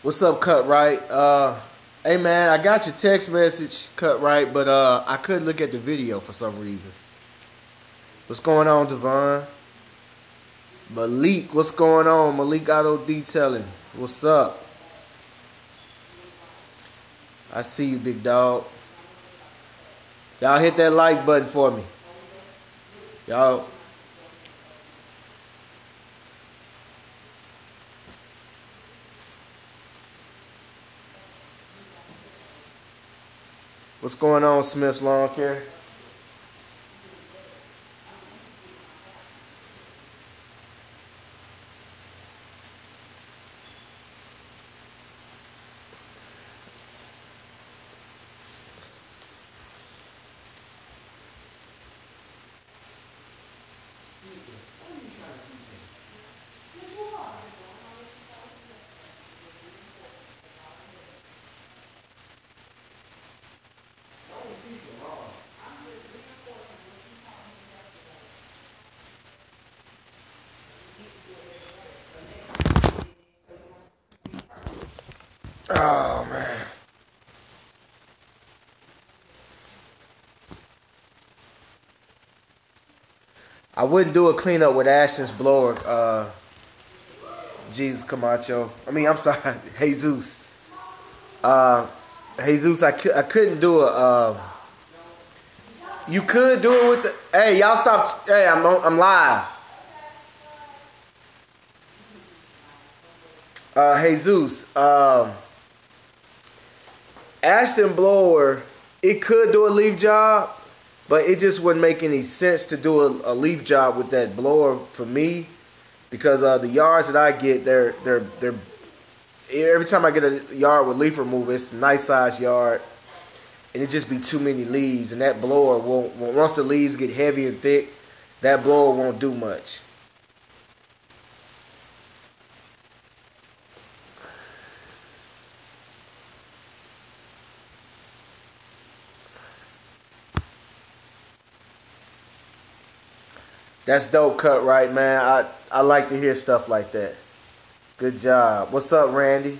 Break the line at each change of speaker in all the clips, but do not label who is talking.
What's up, Cut Right? Hey man, I got your text message, Cut Right, but I couldn't look at the video for some reason. What's going on, Devon? Malik, what's going on? Malik Auto Detailing. What's up? I see you, big dog. Y'all hit that like button for me. Y'all, what's going on, Smith's Lawn Care? Oh man, I wouldn't do a cleanup with Ashton's blower. Jesus Camacho. I'm sorry, Jesus. Uh, Jesus, I couldn't do a. You could do it with the. Hey, y'all stop. Hey, I'm live. Jesus. Ashton blower. It could do a leaf job, but it just wouldn't make any sense to do a leaf job with that blower for me, because the yards that I get, they're every time I get a yard with leaf removal, it's a nice size yard, and it just be too many leaves, and that blower won't. Once the leaves get heavy and thick, that blower won't do much. That's dope, Cut Right, man. I like to hear stuff like that. Good job. What's up, Randy?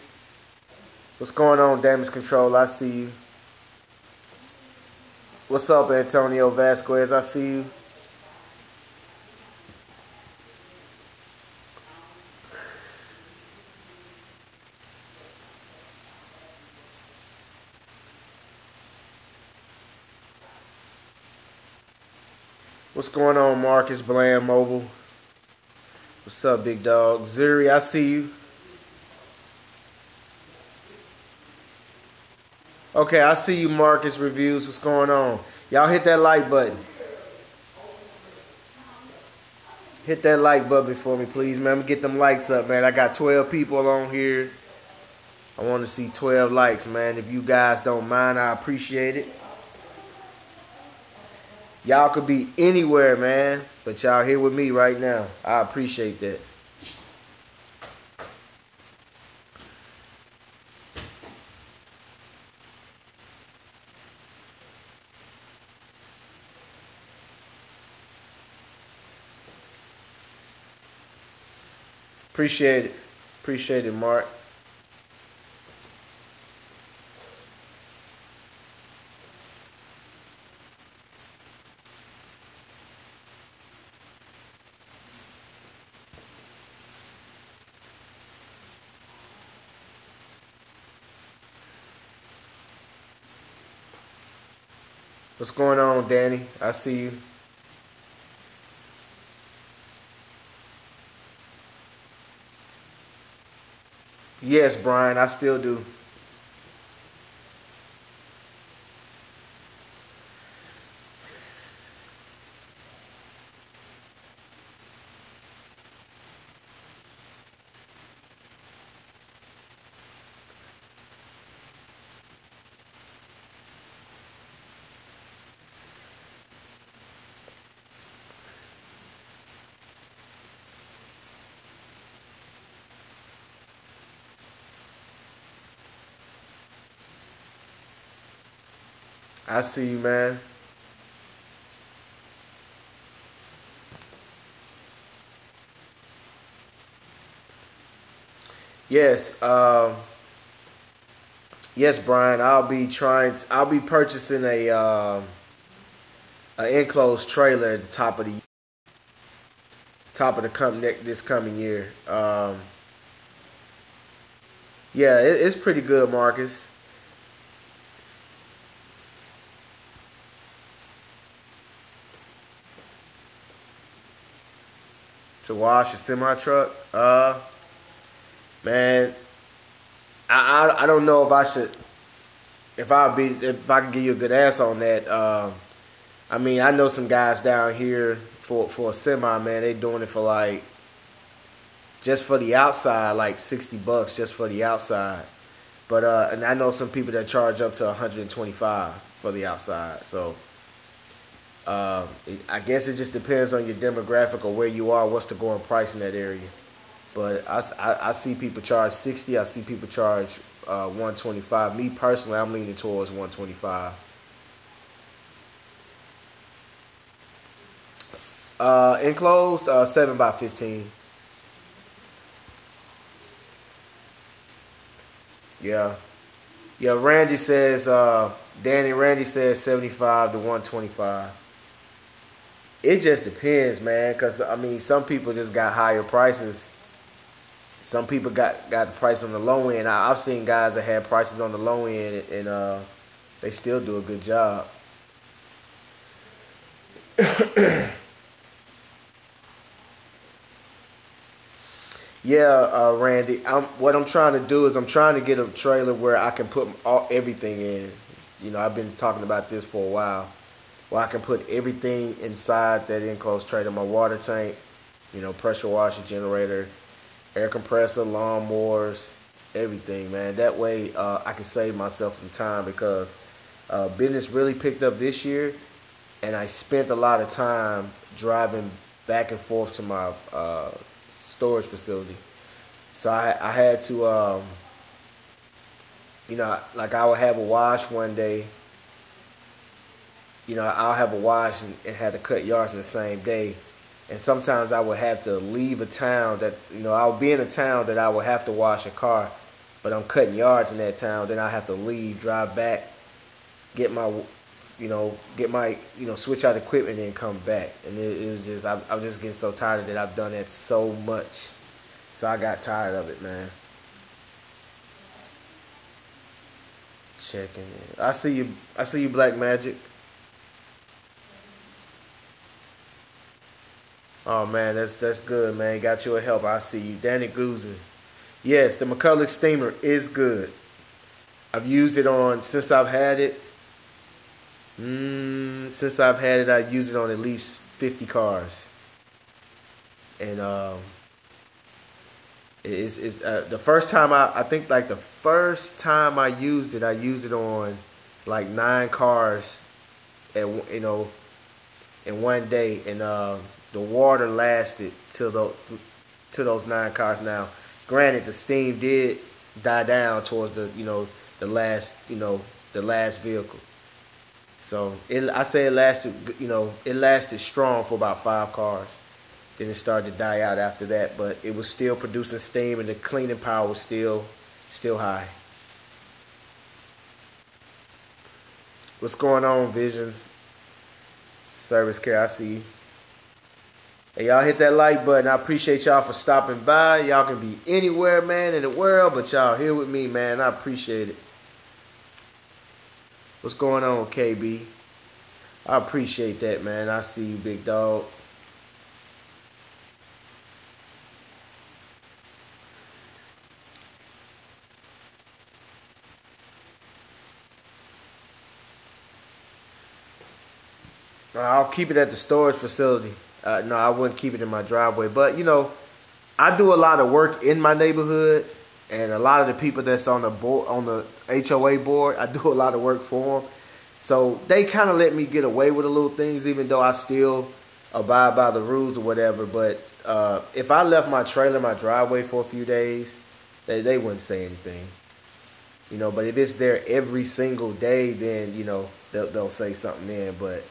What's going on, Damage Control? I see you. What's up, Antonio Vasquez? I see you. What's going on, Marcus Bland Mobile? What's up, big dog? Zuri, I see you. Okay, I see you, Marcus Reviews. What's going on? Y'all hit that like button. Hit that like button for me, please, man. Let me get them likes up, man. I got 12 people on here. I want to see 12 likes, man. If you guys don't mind, I appreciate it. Y'all could be anywhere, man, but y'all here with me right now. I appreciate that. Appreciate it. Appreciate it, Mark. What's going on, Danny? I see you. Yes, Brian, I still do. I see you, man. Yes. Yes, Brian. I'll be purchasing a enclosed trailer at the top of the this coming year. Yeah, it's pretty good, Marcus. To wash a semi truck. Man, I don't know if I should if I can give you a good answer on that. I mean, I know some guys down here for a semi, man. They doing it for like just for the outside, like $60 just for the outside. But and I know some people that charge up to 125 for the outside. So I guess it just depends on your demographic or where you are. What's the going price in that area? But I see people charge 60. I see people charge 125. Me personally, I'm leaning towards 125. Enclosed 7 by 15. Yeah, yeah. Randy says 75 to 125. It just depends, man. Cause I mean, some people just got higher prices. Some people got the price on the low end. I've seen guys that had prices on the low end, and they still do a good job. Yeah, Randy. What I'm trying to do is I'm trying to get a trailer where I can put everything in. You know, I've been talking about this for a while, where I can put everything inside that enclosed trailer. My water tank, you know, pressure washer, generator, air compressor, lawnmowers, everything, man. That way, I can save myself some time because business really picked up this year, and I spent a lot of time driving back and forth to my storage facility. So I had to, you know, like I would have a wash one day. You know, I'll have a wash and have to cut yards in the same day. And sometimes I would have to leave a town that, you know, I'll be in a town that I would have to wash a car, but I'm cutting yards in that town. Then I have to leave, drive back, get my, switch out equipment and come back. And it was just, I'm just getting so tired of it. I've done that so much. So I got tired of it, man. Checking in. I see you, Black Magic. Oh man, that's good, man. Got you a help. I see you, Danny Guzman. Yes, the McCulloch steamer is good. I've used it on since I've had it. Since I've had it, I've used it on at least 50 cars, and it's the first time I think like the first time I used it on like 9 cars, at in one day, and the water lasted to those 9 cars. Now, granted, the steam did die down towards the last vehicle. So I say it lasted strong for about 5 cars. Then it started to die out after that, but it was still producing steam, and the cleaning power was still high. What's going on, Visions? Service Care, I see you. Hey, y'all hit that like button. I appreciate y'all for stopping by. Y'all can be anywhere, man, in the world, but y'all here with me, man. I appreciate it. What's going on, KB? I appreciate that, man. I see you, big dog. I'll keep it at the storage facility. No, I wouldn't keep it in my driveway. But, I do a lot of work in my neighborhood, and a lot of the people that's on the board, on the HOA board, I do a lot of work for them. So they kind of let me get away with the little things, even though I still abide by the rules or whatever. But if I left my trailer in my driveway for a few days, they wouldn't say anything. But if it's there every single day, then, they'll say something then. But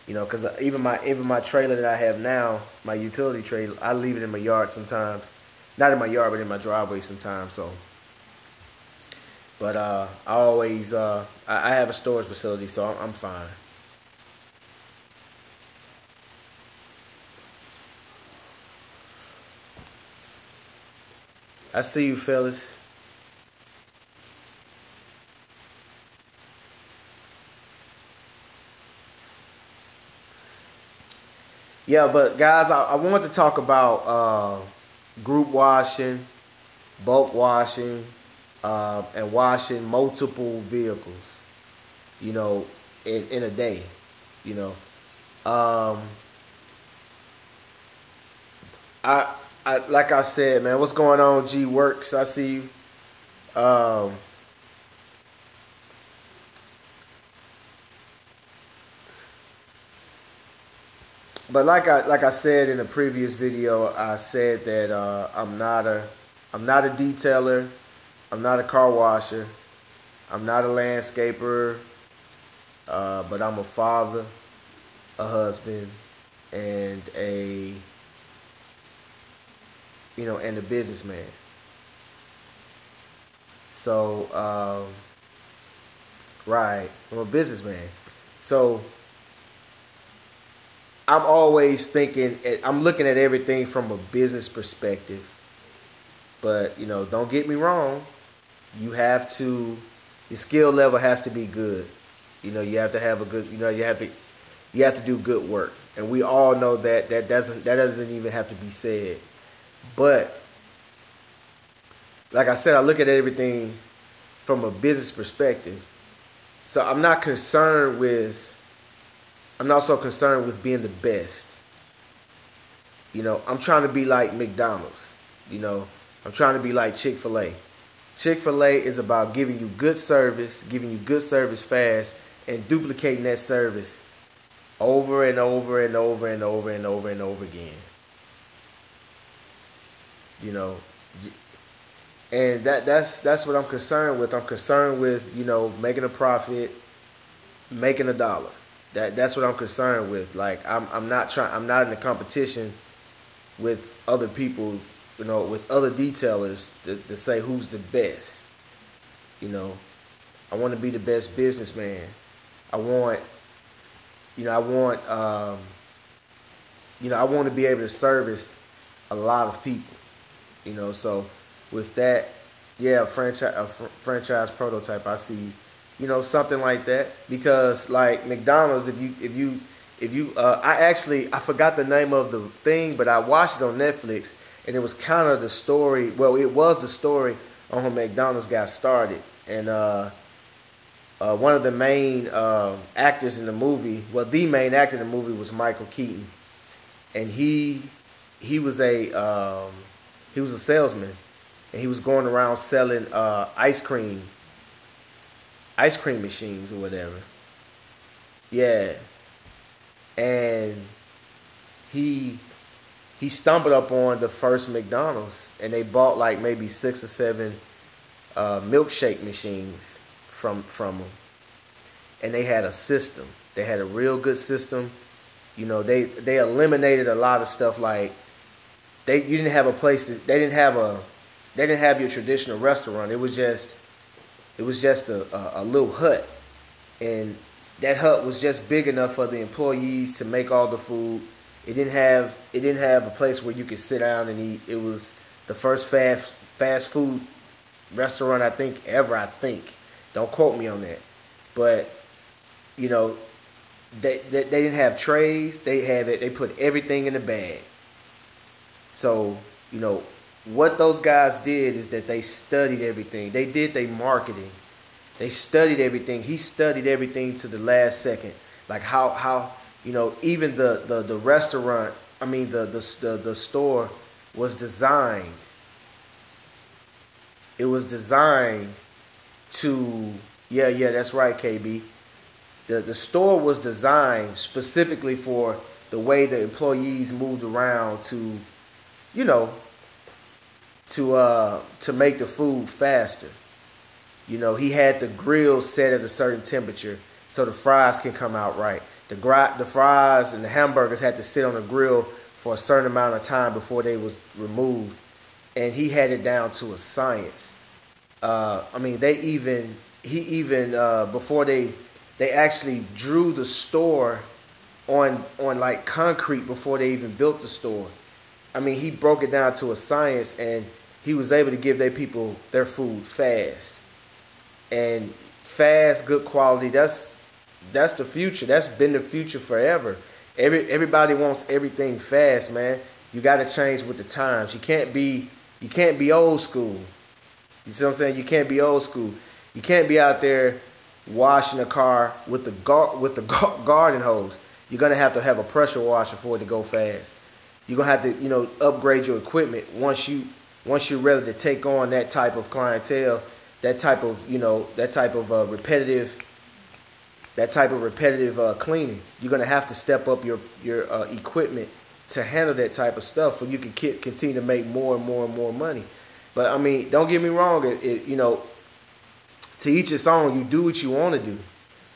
because even my trailer that I have now, my utility trailer, I leave it in my yard sometimes. Not in my yard, but in my driveway sometimes. So But I always I have a storage facility, so I'm fine. I see you, fellas. Yeah, but guys, I want to talk about group washing, bulk washing, and washing multiple vehicles. You know, in a day. You know, um, I like I said, man, what's going on? G Works, I see you. But like I said in a previous video, I said that I'm not a detailer, I'm not a car washer, I'm not a landscaper, but I'm a father, a husband, and and a businessman. So right, I'm a businessman. So I'm always thinking, I'm looking at everything from a business perspective. But don't get me wrong. You have to, your skill level has to be good. You have to have a good, you have to do good work, and we all know that that doesn't even have to be said. But like I said, I look at everything from a business perspective. So I'm not so concerned with being the best. I'm trying to be like McDonald's. You know, I'm trying to be like Chick-fil-A. Chick-fil-A is about giving you good service fast, and duplicating that service over and over and over and over and over and over again. You know, and that's what I'm concerned with. I'm concerned with making a profit, making a dollar. That's what I'm concerned with. Like I'm not trying. I'm not in a competition with other people, with other detailers to say who's the best. You know, I want to be the best businessman. I want, I want, I want to be able to service a lot of people. So with that, yeah, franchise prototype. I see, something like that, because like McDonald's, I forgot the name of the thing, but I watched it on Netflix, and it was kind of the story. Well, it was the story on how McDonald's got started, and one of the main actors in the movie, well, the main actor in the movie was Michael Keaton, and he was a salesman, and he was going around selling ice cream machines or whatever. Yeah, and he he stumbled upon the first McDonald's, and they bought like maybe 6 or 7 milkshake machines from them, and they had a system. They had a real good system. They eliminated a lot of stuff, like you didn't have a place they didn't have your traditional restaurant. It was just a little hut, and that hut was just big enough for the employees to make all the food. It didn't have a place where you could sit down and eat. It was the first fast food restaurant, I think, ever. I think, don't quote me on that, but you know they didn't have trays. They put everything in a bag. So what those guys did is that they studied everything. They did their marketing. They studied everything. He studied everything to the last second. Like how even the restaurant, I mean the store was designed. It was designed to, yeah, that's right, KB. The store was designed specifically for the way the employees moved around you know, to make the food faster. He had the grill set at a certain temperature so the fries can come out right. The fries and the hamburgers had to sit on the grill for a certain amount of time before they was removed, and he had it down to a science. I mean, he even before they actually drew the store on like concrete before they even built the store. I mean, he broke it down to a science, and he was able to give their people their food fast and fast, good quality. That's the future. That's been the future forever. Everybody wants everything fast, man. You got to change with the times. You can't be old school. You see what I'm saying? You can't be old school. You can't be out there washing a car with the garden hose. You're gonna have to have a pressure washer for it to go fast. You're gonna have to upgrade your equipment once you're ready to take on that type of clientele, that type of repetitive cleaning. You're gonna have to step up your equipment to handle that type of stuff, so you can continue to make more and more and more money. But I mean, don't get me wrong. To each its own. You do what you want to do.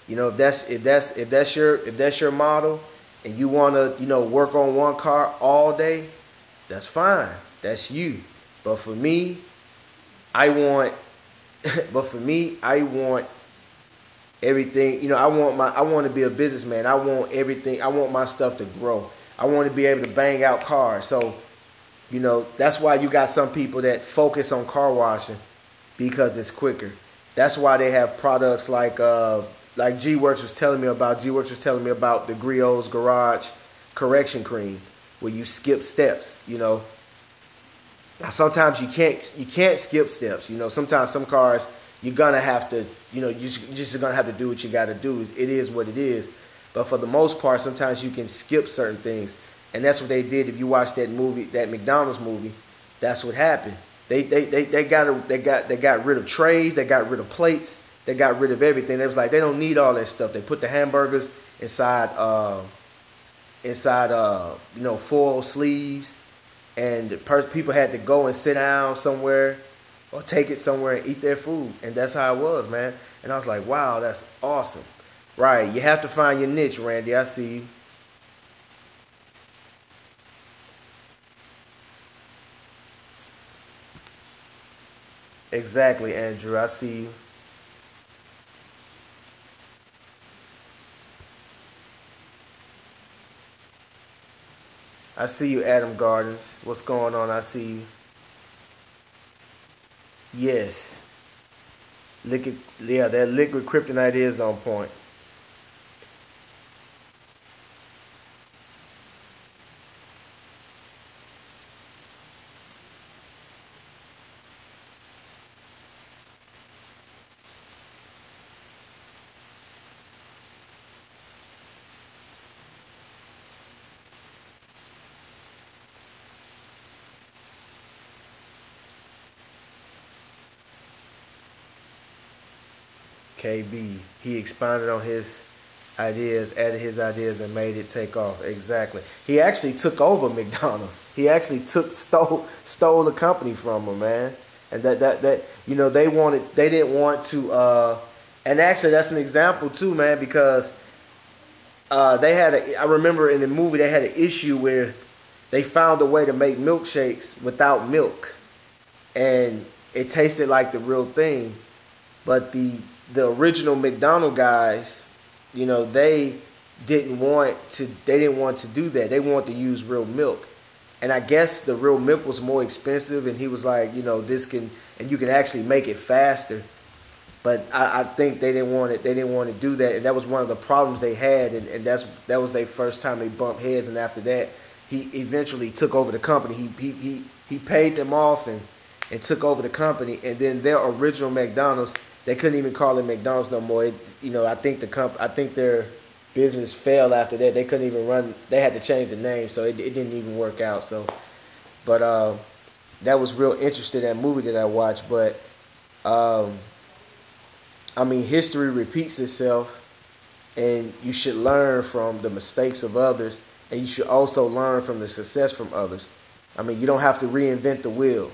If that's your model, and you want to work on one car all day, that's fine. That's you. But for me, I want. But for me, I want everything. I want to be a businessman. I want everything. I want my stuff to grow. I want to be able to bang out cars. So, that's why you got some people that focus on car washing, because it's quicker. That's why they have products like G-Works was telling me about. G-Works was telling me about the Griot's Garage correction cream, where you skip steps. Sometimes you can't skip steps. Sometimes some cars you're gonna have to. You're just gonna have to do what you got to do. It is what it is. But for the most part, sometimes you can skip certain things, and that's what they did. If you watch that movie, that McDonald's movie, that's what happened. They got rid of trays, they got rid of plates, they got rid of everything. They was like, they don't need all that stuff. They put the hamburgers inside foil sleeves, and people had to go and sit down somewhere or take it somewhere and eat their food, and that's how it was, man. And I was like, wow, that's awesome. Right, you have to find your niche, Randy. I see you. Exactly, Andrew. I see you. I see you, Adam Gardens. What's going on? I see you. Yes. Liquid, yeah, that liquid kryptonite is on point. KB. He expounded on his ideas, added his ideas, and made it take off. Exactly. He actually took over McDonald's. He actually stole the company from them, man. And that they didn't want to. And actually, that's an example too, man, because I remember in the movie they had an issue with. They found a way to make milkshakes without milk, and it tasted like the real thing. But the original McDonald guys, they didn't want to do that. They wanted to use real milk. And I guess the real milk was more expensive, and he was like, this can, and you can actually make it faster. But I think they didn't want to do that, and that was one of the problems they had, and that was their first time they bumped heads. And after that, he eventually took over the company. He paid them off and took over the company, and then their original McDonald's, they couldn't even call it McDonald's no more. I think their business failed after that. They couldn't even run. They had to change the name, so it didn't even work out. So, but that was real interesting, that movie that I watched. But I mean, history repeats itself, and you should learn from the mistakes of others, and you should also learn from the success from others. I mean, you don't have to reinvent the wheel.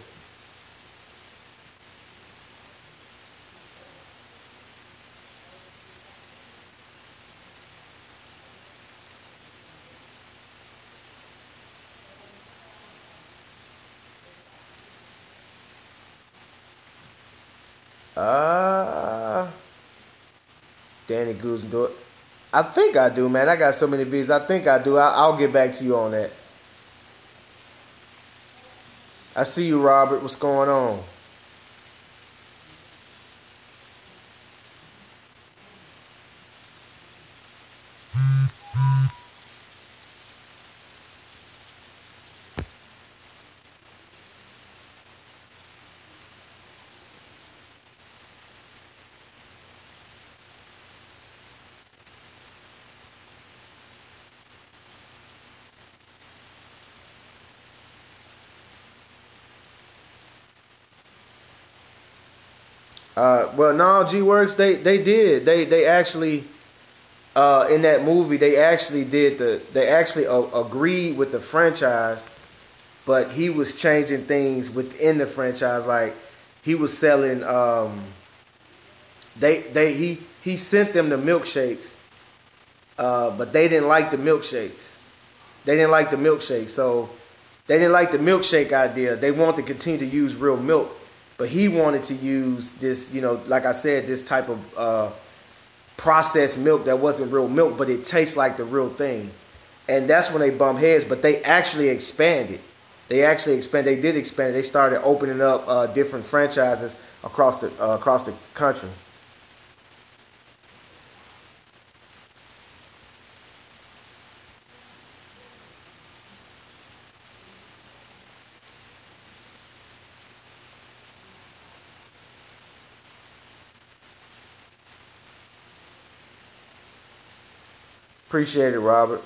Uh, Danny Guzman. I think I do, man. I got so many videos. I think I do. I'll get back to you on that. I see you, Robert. What's going on? Well, no, G Works. They did. They actually in that movie they actually did they actually agreed with the franchise, but he was changing things within the franchise. Like he was selling. He sent them the milkshakes, but they didn't like the milkshakes. They didn't like the milkshake, so they didn't like the milkshake idea. They wanted to continue to use real milk, but he wanted to use this, like I said, this type of processed milk that wasn't real milk, but it tastes like the real thing. And that's when they bump heads. But they actually expanded. They actually expanded. They did expand. They started opening up different franchises across the country. Appreciate it, Robert.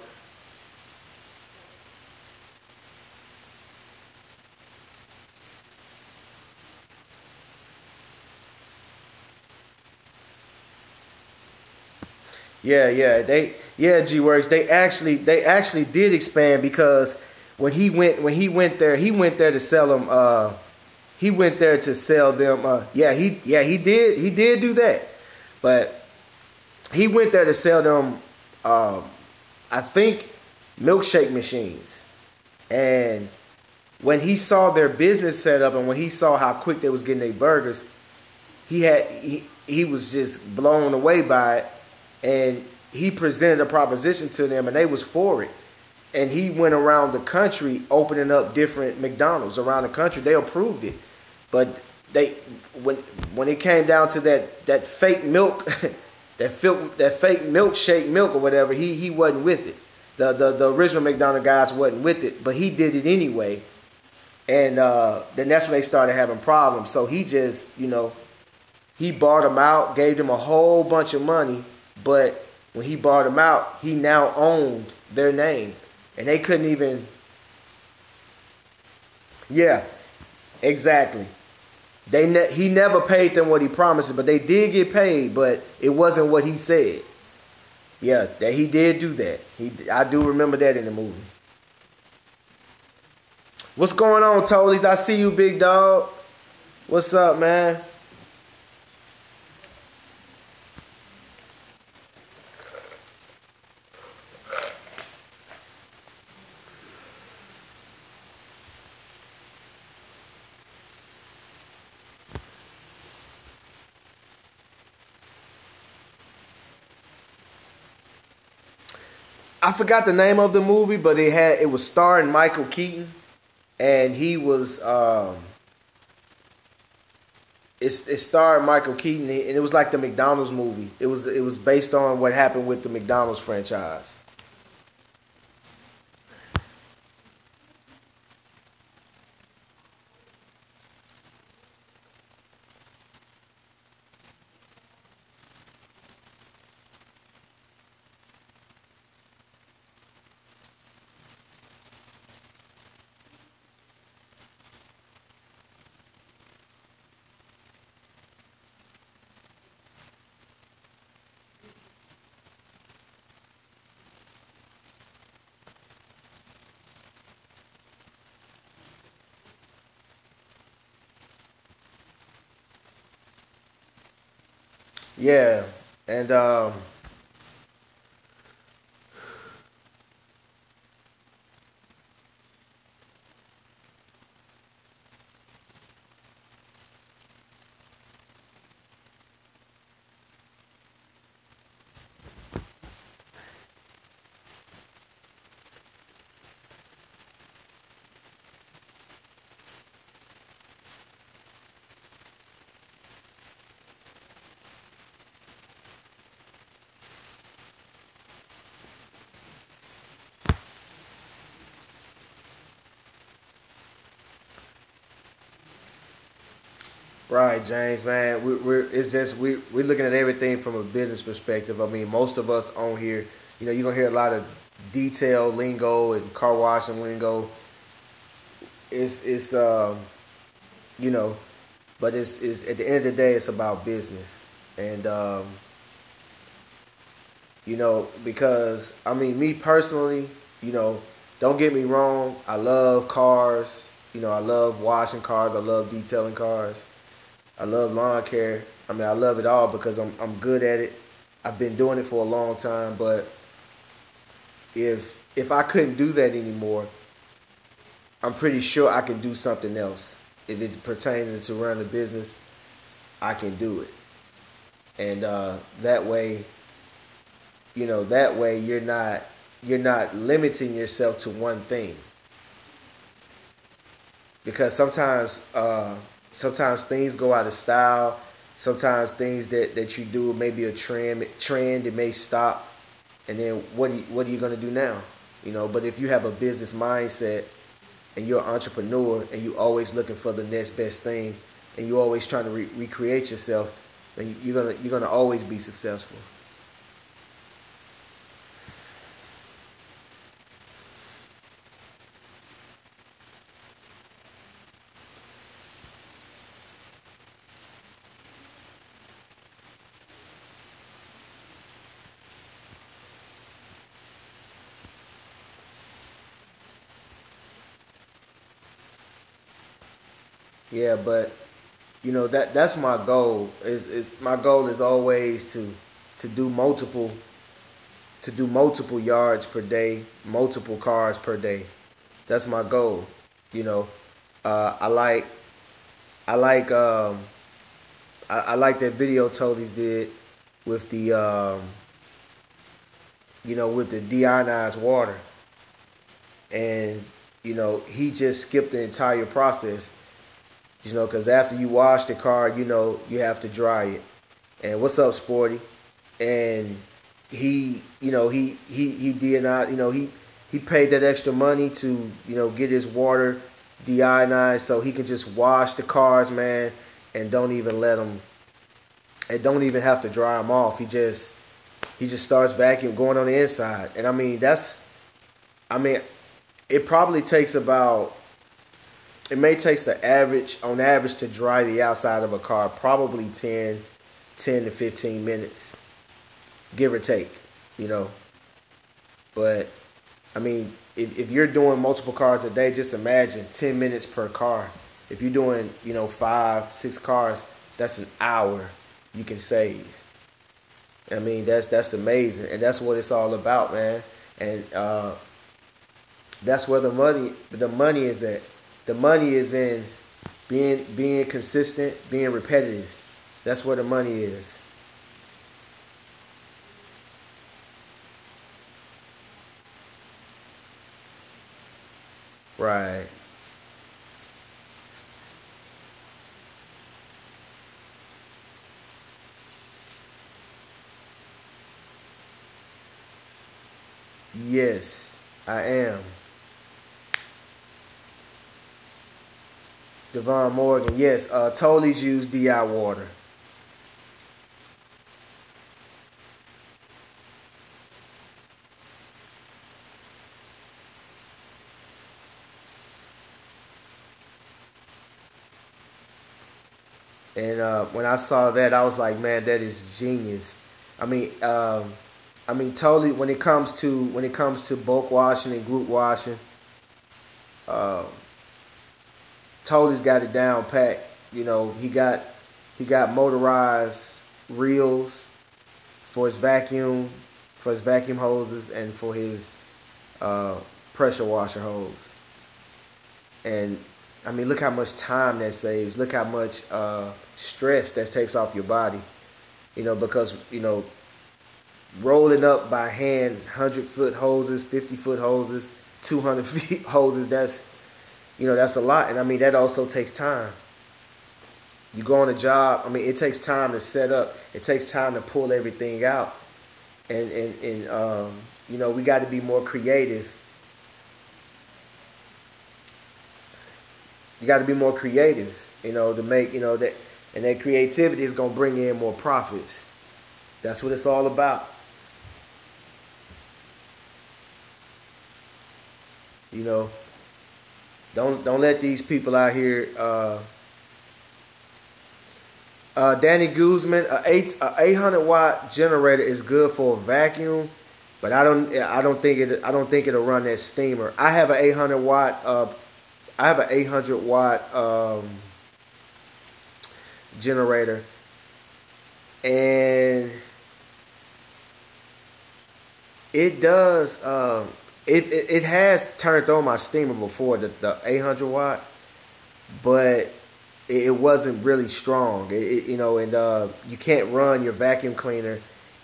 G Works. They actually did expand because when he went there to sell them. He went there to sell them. He did do that, but he went there to sell them. Um, I think milkshake machines, and when he saw their business set up and when he saw how quick they was getting their burgers, he was just blown away by it, and he presented a proposition to them, and they was for it. And he went around the country opening up different McDonald's around the country. They approved it, but they when when it came down to that fake milk, that fake milkshake milk or whatever, he wasn't with it. The original McDonald guys wasn't with it, but he did it anyway. And then that's when they started having problems. So he just, he bought them out, gave them a whole bunch of money, but when he bought them out, he now owned their name, and they couldn't even. Yeah, exactly. He never paid them what he promised, but they did get paid, but it wasn't what he said. Yeah, that he did do that. I do remember that in the movie. What's going on, Tolies? I see you, big dog. What's up, man? I forgot the name of the movie, but it was starring Michael Keaton, and he was it starred Michael Keaton, and it was like the McDonald's movie. It was based on what happened with the McDonald's franchise. Yeah, and Right, James, man. We're it's just we're looking at everything from a business perspective. I mean, most of us on here, you're gonna hear a lot of detail lingo and car washing lingo. It's you know, but it's at the end of the day, it's about business, and because I mean, me personally, you know, don't get me wrong, I love cars. I love washing cars. I love detailing cars. I love lawn care. I mean, I love it all because I'm good at it. I've been doing it for a long time. But if I couldn't do that anymore, I'm pretty sure I can do something else. If it pertains to run a business, I can do it. And that way, you're not limiting yourself to one thing. Because sometimes things go out of style. Sometimes things that you do may be a trend it may stop, and then what are you gonna do now? But if you have a business mindset and you're an entrepreneur and you always looking for the next best thing and you always trying to recreate yourself, then you're gonna always be successful. Yeah, but that's my goal. Is my goal is always to do multiple yards per day, multiple cars per day. That's my goal. You know, I like I like I like that video Tony's did with the deionized water, and he just skipped the entire process. Because after you wash the car, you have to dry it. And what's up, Sporty? And he did not, he paid that extra money to, get his water deionized so he can just wash the cars, man, and don't even let them, and don't even have to dry them off. He just starts vacuum going on the inside. And I mean, it probably takes about it may take the average, on average, to dry the outside of a car, probably 10 to 15 minutes, give or take, you know. But, I mean, if you're doing multiple cars a day, just imagine 10 minutes per car. If you're doing, 5, 6 cars, that's an hour you can save. I mean, that's amazing. And that's what it's all about, man. And that's where the money is at. The money is in being consistent, being repetitive. That's where the money is. Right. Yes, I am. Devon Morgan. Yes, Totally use DI water. And when I saw that, I was like, man, that is genius. I mean, totally. When it comes to bulk washing and group washing, uh, Totally's got it down pat. He got motorized reels for his vacuum, hoses, and for his uh, pressure washer hose. And I mean, look how much time that saves. Look how much stress that takes off your body. Because rolling up by hand 100-foot hoses, 50-foot hoses, 200 feet hoses. That's a lot, and I mean that also takes time. You go on a job. I mean, it takes time to set up. It takes time to pull everything out, and we got to be more creative. You got to be more creative, to make that. And that creativity is gonna bring in more profits. That's what it's all about. You know, don't let these people out here. Danny Guzman, a 800-watt generator is good for a vacuum, but I don't think it'll run that steamer. I have an 800 watt generator, and it does. It has turned on my steamer before, the 800 watt, but it wasn't really strong. And you can't run your vacuum cleaner,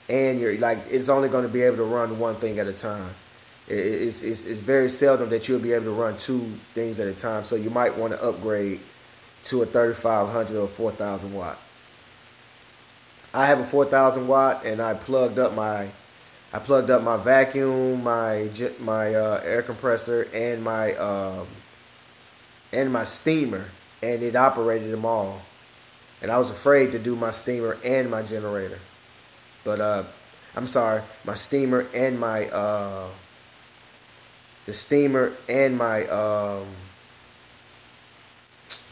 and it's only going to be able to run one thing at a time. It's very seldom that you'll be able to run two things at a time. So you might want to upgrade to a 3500 or 4000 watt. I have a 4000 watt, and I plugged up my vacuum, my air compressor, and my steamer, and it operated them all. And I was afraid to do my steamer and my generator, but I'm sorry, my steamer and my the steamer and my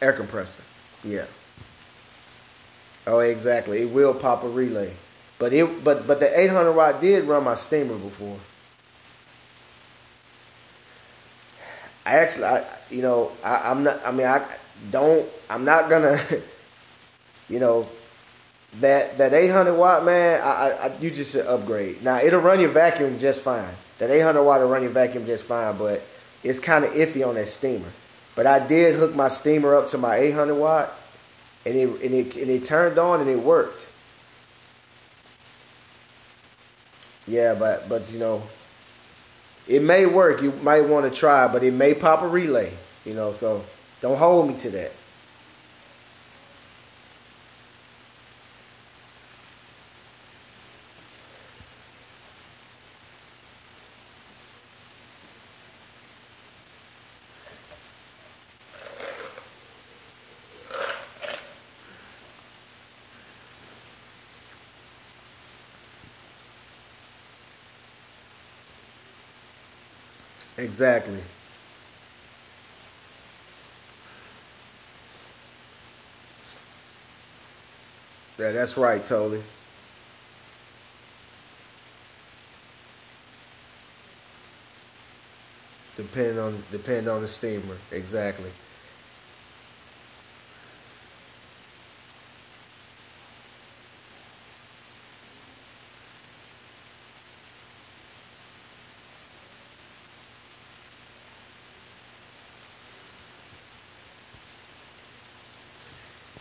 air compressor. Yeah. Oh, exactly. It will pop a relay. But the 800 watt did run my steamer before. I'm not gonna, that 800 watt, man. You just should upgrade. Now it'll run your vacuum just fine. That 800 watt will run your vacuum just fine, but it's kind of iffy on that steamer. But I did hook my steamer up to my 800 watt, and it turned on and it worked. Yeah, but it may work. You might want to try, but it may pop a relay. So don't hold me to that. Exactly. Yeah, that's right, totally. Depend on the steamer. Exactly.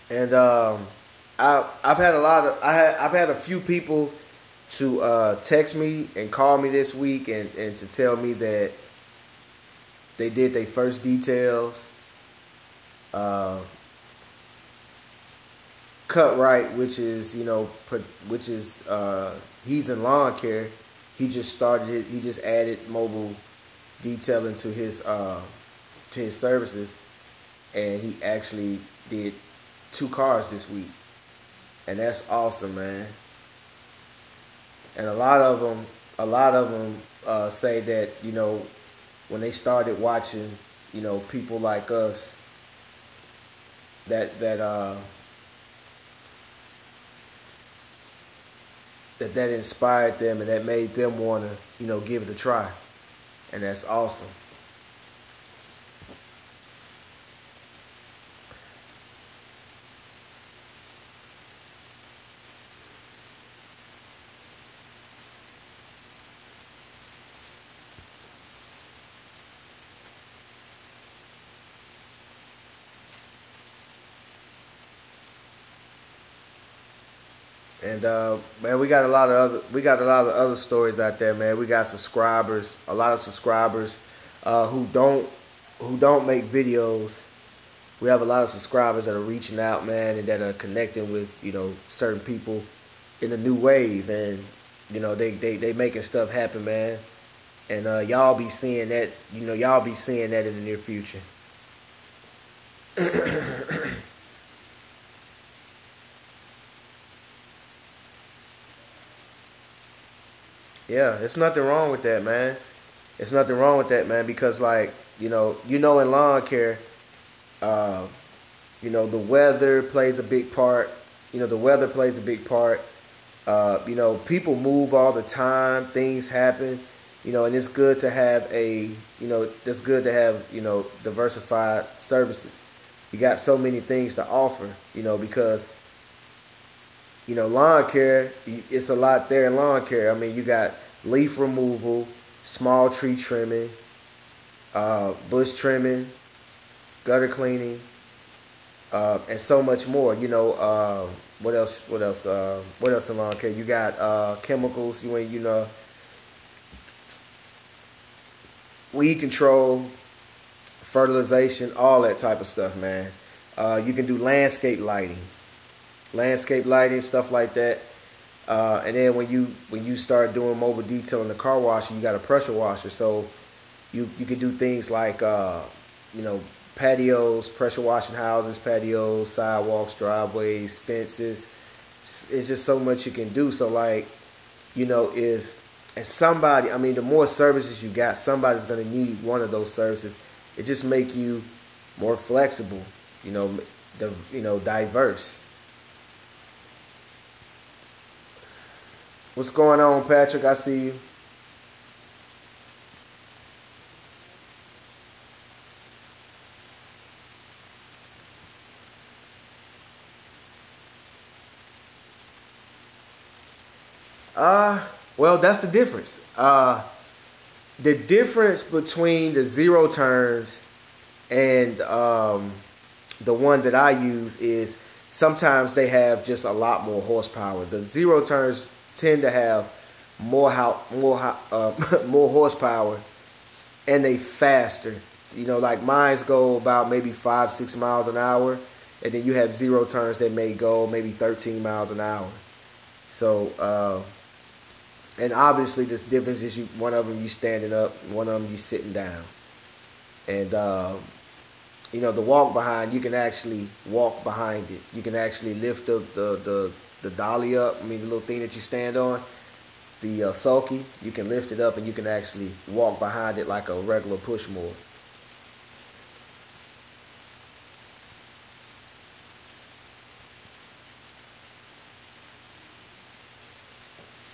And I've had a few people to text me and call me this week, and to tell me that they did their first details. Uh, Cut right, which is he's in lawn care. He just added mobile detailing to his services, and he actually did two cars this week, and that's awesome, man. And a lot of them say that when they started watching people like us, that that uh that inspired them, and that made them want to give it a try, and that's awesome. And man, we got a lot of other stories out there, man. We got subscribers, a lot of subscribers who don't make videos. We have a lot of subscribers that are reaching out, man, and that are connecting with certain people in the new wave, and they making stuff happen, man. And y'all be seeing that, y'all be seeing that in the near future. Yeah, it's nothing wrong with that, man. It's nothing wrong with that, man, because like, you know in lawn care, uh, the weather plays a big part. The weather plays a big part. People move all the time. Things happen. And it's good to have it's good to have, diversified services. You got so many things to offer, because, lawn care, it's a lot there in lawn care. I mean, you got leaf removal, small tree trimming, bush trimming, gutter cleaning, and so much more. What else? What else? What else in lawn care? You got chemicals. Weed control, fertilization, all that type of stuff, man. You can do landscape lighting, stuff like that. And then when you start doing mobile detail in the car washer, you got a pressure washer, so you can do things like you know patios, pressure washing houses, patios, sidewalks, driveways, fences. It's just so much you can do. So like, if and somebody, I mean, the more services you got, somebody's gonna need one of those services. It just make you more flexible, diverse. What's going on, Patrick? I see you. Uh, well, that's the difference. The difference between the zero turns and the one that I use is sometimes they have just a lot more horsepower. The zero turns tend to have more horsepower, and they faster. Like mines go about maybe 5-6 miles an hour, and then you have zero turns that may go maybe 13 miles an hour. So, and obviously this difference is one of them you standing up, one of them you sitting down, and the walk behind, you can actually walk behind it. You can actually lift the dolly up. I mean, the little thing that you stand on, the sulky. You can lift it up and you can actually walk behind it like a regular push mower.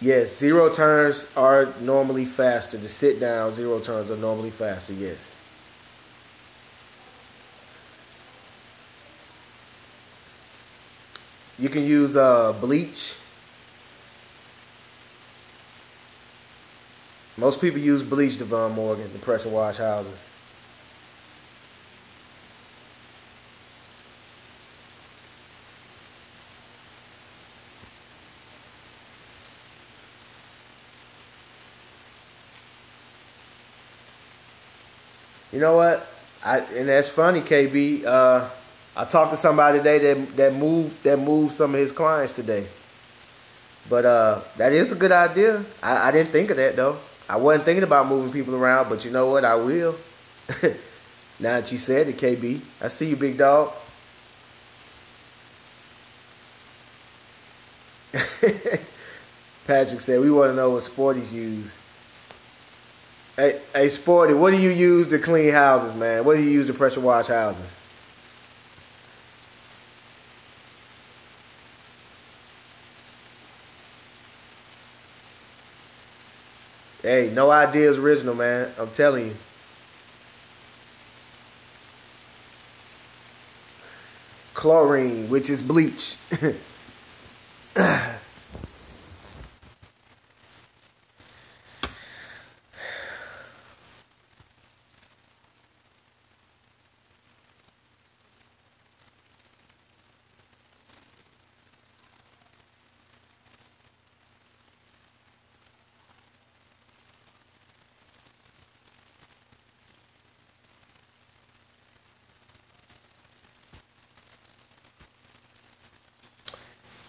Yes, zero turns are normally faster. The sit down zero turns are normally faster. Yes, you can use bleach. Most people use bleach, Devon Morgan, to pressure wash houses. You know what? And that's funny, KB. I talked to somebody today that moved some of his clients today. But that is a good idea. I didn't think of that though. I wasn't thinking about moving people around, but you know what? I will. Now that you said it, KB, I see you, big dog. Patrick said we want to know what Sporty's use. Hey, Sporty, what do you use to clean houses, man? What do you use to pressure wash houses? Hey, no idea is original, man. I'm telling you. Chlorine, which is bleach.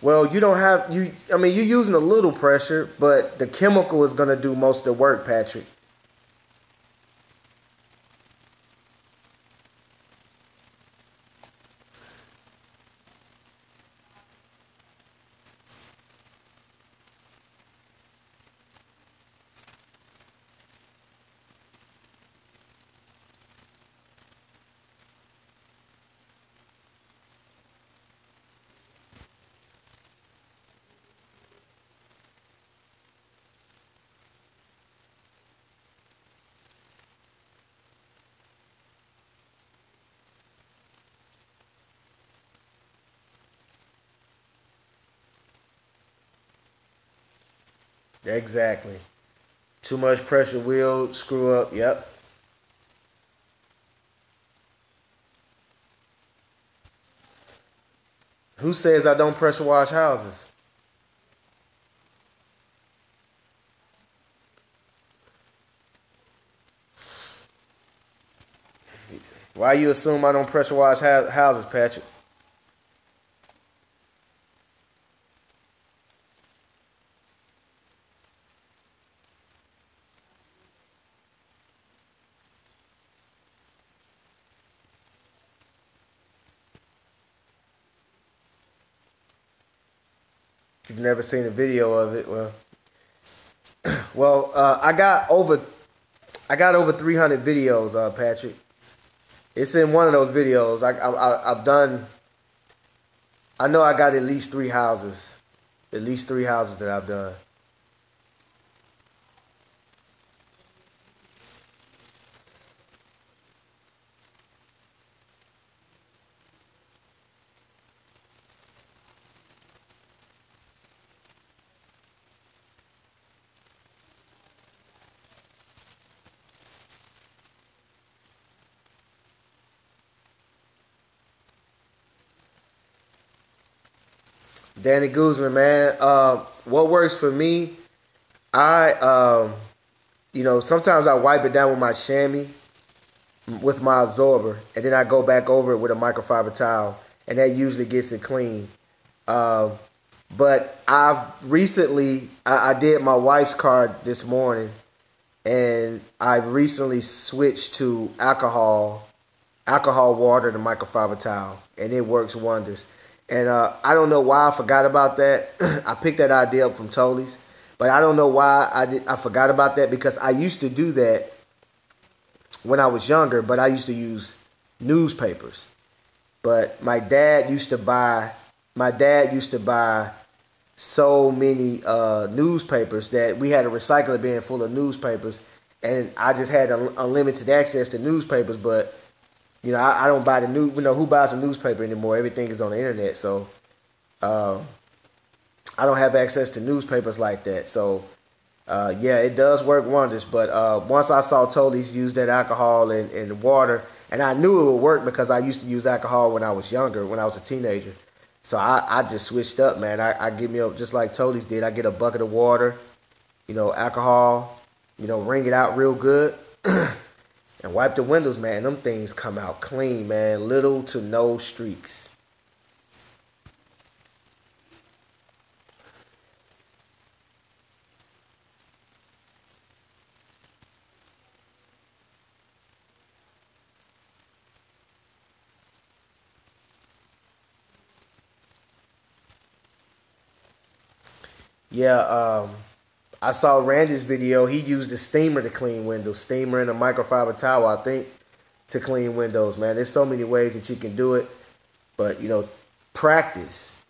Well, you don't have you. I mean, you're using a little pressure, but the chemical is gonna do most of the work, Patrick. Exactly. Too much pressure will screw up. Yep. Who says I don't pressure wash houses? Why you assume I don't pressure wash houses, Patrick? You've never seen a video of it. I got over 300 videos, Patrick. It's in one of those videos. I've done. I know I got at least three houses. At least three houses that I've done. Danny Guzman, man. What works for me? I sometimes I wipe it down with my chamois, with my absorber, and then I go back over it with a microfiber towel, and that usually gets it clean. Um, but I've recently I did my wife's car this morning, and I've recently switched to alcohol water and a microfiber towel, and it works wonders. And I don't know why I forgot about that. I picked that idea up from Tolly's, but I don't know why I forgot about that because I used to do that when I was younger, but I used to use newspapers. But my dad used to buy so many newspapers that we had a recycler bin full of newspapers, and I just had unlimited access to newspapers. But I don't buy the new. Who buys a newspaper anymore? Everything is on the internet, so uh, I don't have access to newspapers like that. So yeah, it does work wonders. But once I saw Tolly's use that alcohol and water, and I knew it would work because I used to use alcohol when I was younger, when I was a teenager. So I just switched up, man. I give me up just like Tolly's did. I get a bucket of water, alcohol, wring it out real good, and wipe the windows, man. Them things come out clean, man. Little to no streaks. Yeah, I saw Randy's video. He used a steamer to clean windows, steamer and a microfiber towel, I think, to clean windows, man. There's so many ways that you can do it, but practice,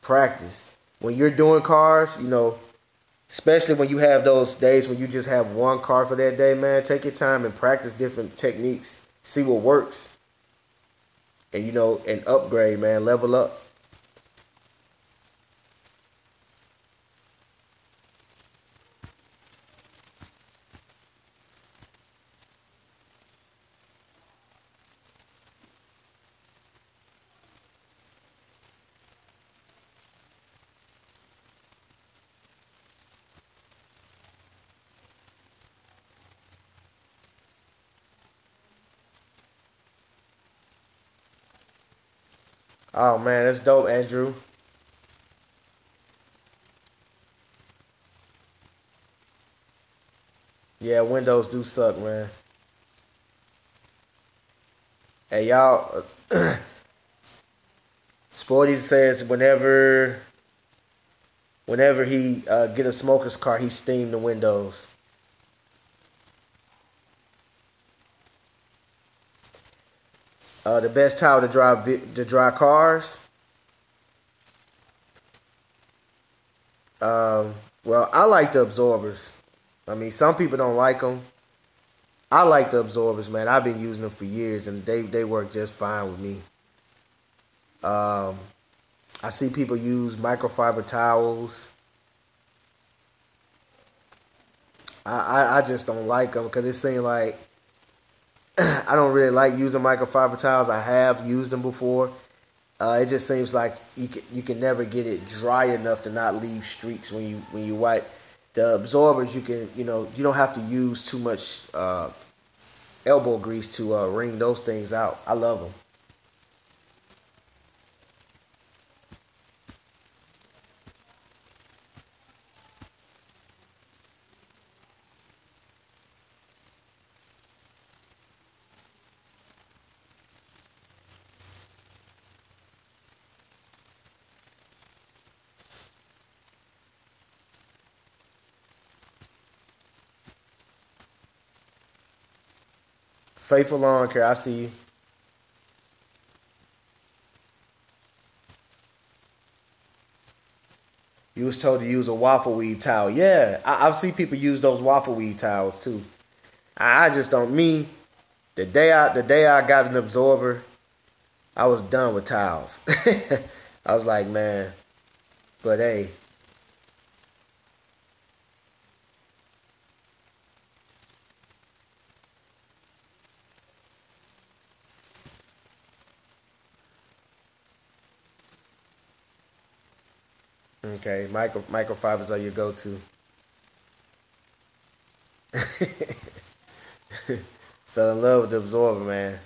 practice. When you're doing cars, especially when you have those days when you just have one car for that day, man, take your time and practice different techniques. See what works, and and upgrade, man. Level up. Oh man, that's dope, Andrew. Yeah, windows do suck, man. Hey, y'all. Sporty says whenever he get a smoker's car, he steam the windows. The best towel to dry cars. Well, I like the absorbers. I mean, some people don't like them. I like the absorbers, man. I've been using them for years, and they work just fine with me. Um, I see people use microfiber towels. I just don't like them because it seems like I don't really like using microfiber towels. I have used them before. It just seems like you can never get it dry enough to not leave streaks when you wipe. The absorbers you don't have to use too much elbow grease to wring those things out. I love them. Faithful Lawn Care, I see you. You was told to use a waffle weave towel. Yeah, I've seen people use those waffle weave towels too. I just don't. Me, the day I got an absorber, I was done with towels. I was like, man, but hey, okay, microfibers are your go-to. Fell in love with the absorber, man.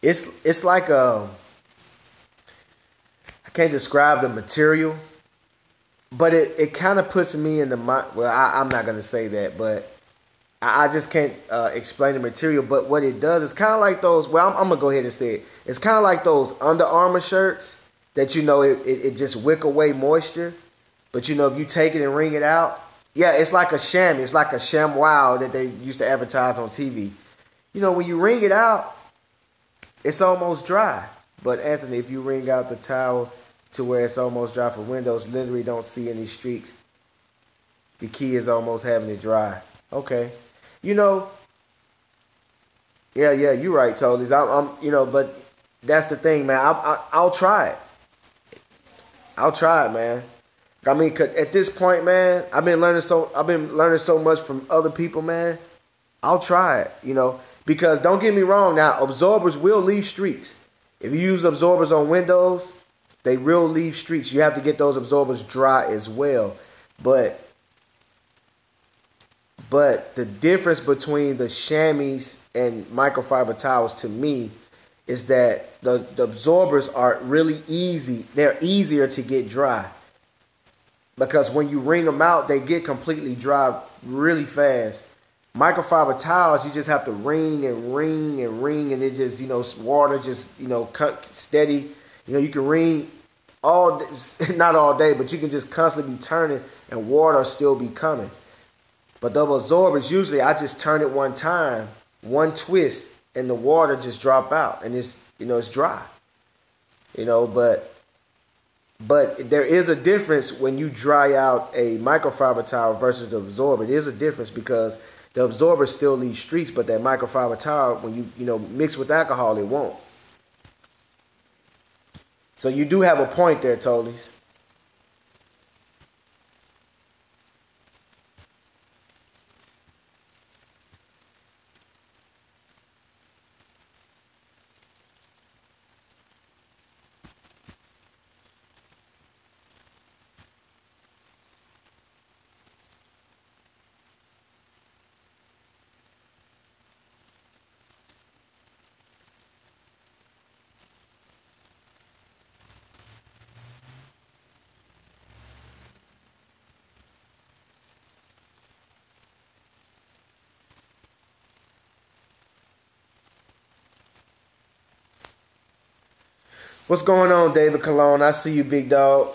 It's like I can't describe the material, but it kind of puts me in the mind. Well, I'm not gonna say that, but I just can't explain the material. But what it does is kind of like those. Well, I'm gonna go ahead and say it. It's kind of like those Under Armour shirts that it just wick away moisture. But if you take it and wring it out, yeah, it's like a chamois. It's like a ShamWow that they used to advertise on TV. When you wring it out, it's almost dry. But Anthony, if you wring out the towel to where it's almost dry for windows, literally don't see any streaks. The key is almost having it dry. Okay. You know, yeah, you're right, Totally. But that's the thing, man. I'll try it. I'll try it, man. I mean, 'cause at this point, man, I've been learning so much from other people, man. I'll try it, because don't get me wrong. Now, absorbers will leave streaks. If you use absorbers on windows, they will leave streaks. You have to get those absorbers dry as well. But the difference between the chamois and microfiber towels to me is that the absorbers are really easy. They're easier to get dry because when you wring them out, they get completely dry really fast. Microfiber towels, you just have to wring and wring and wring, and it just, water just, cut steady. You can wring not all day, but you can just constantly be turning and water still be coming. But double absorbers, usually I just turn it one time, one twist, and the water just drop out, and it's dry. But there is a difference when you dry out a microfiber towel versus the absorber. There is a difference because the absorber still leaves streaks, but that microfiber towel, when you mix with alcohol, it won't. So you do have a point there, Tolies. What's going on, David Cologne? I see you, big dog.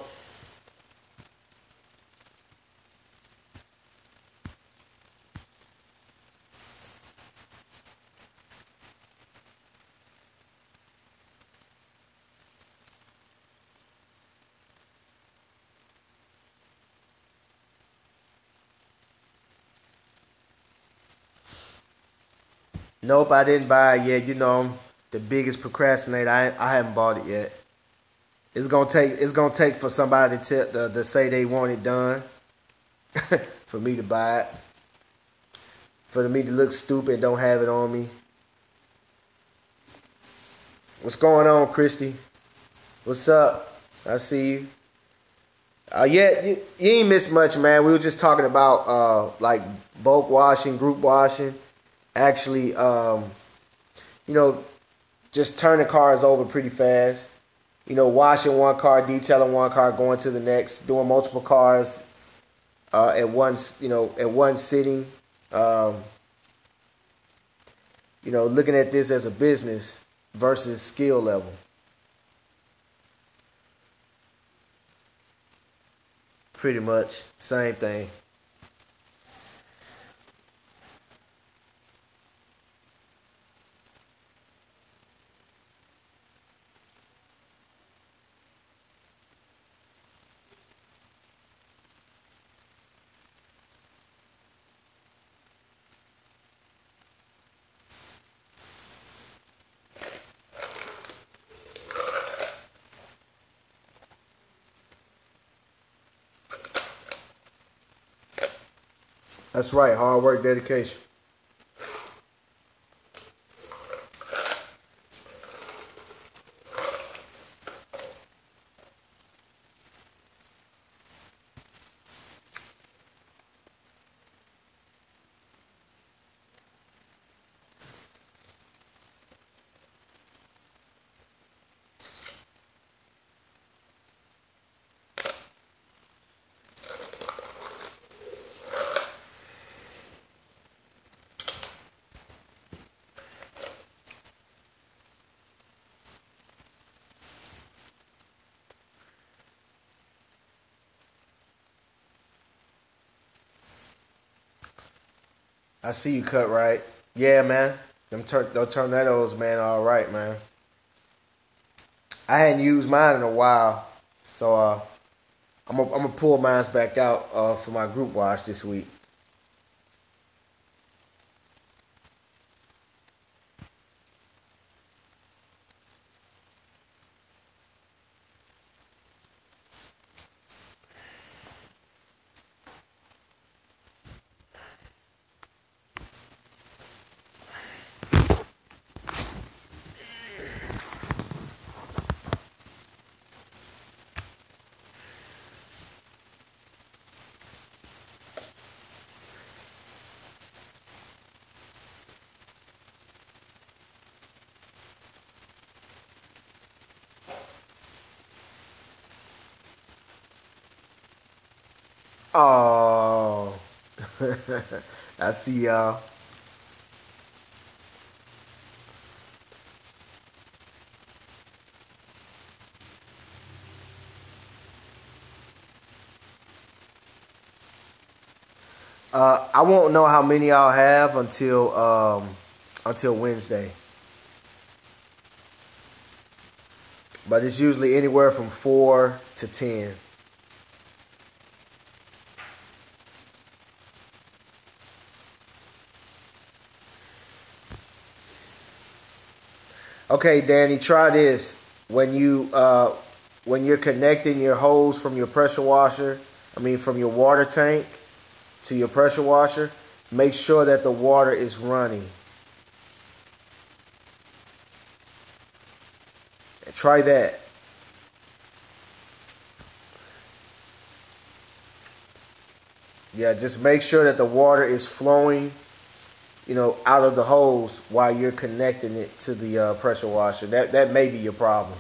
Nope, I didn't buy it yet. I'm the biggest procrastinator. I haven't bought it yet. It's gonna take for somebody to say they want it done for me to buy it. For me to look stupid, don't have it on me. What's going on, Christy? What's up? I see you. Yeah, you ain't missed much, man. We were just talking about like bulk washing, group washing. Actually, you know, just turning cars over pretty fast. Washing one car, detailing one car, going to the next, doing multiple cars at once. At one sitting. Um, looking at this as a business versus skill level. Pretty much same thing. That's right. Hard work, dedication. I see you cut right. Yeah, man. Them tornadoes, man. All right, man. I hadn't used mine in a while, so I'm gonna pull mine back out for my group wash this week. Oh, I see y'all. I won't know how many I'll have until Wednesday, but it's usually anywhere from 4 to 10. Okay, Danny, try this. When you when you're connecting your hose from your pressure washer, from your water tank to your pressure washer, make sure that the water is running. Try that. Yeah, just make sure that the water is flowing, out of the hose while you're connecting it to the pressure washer. That may be your problem.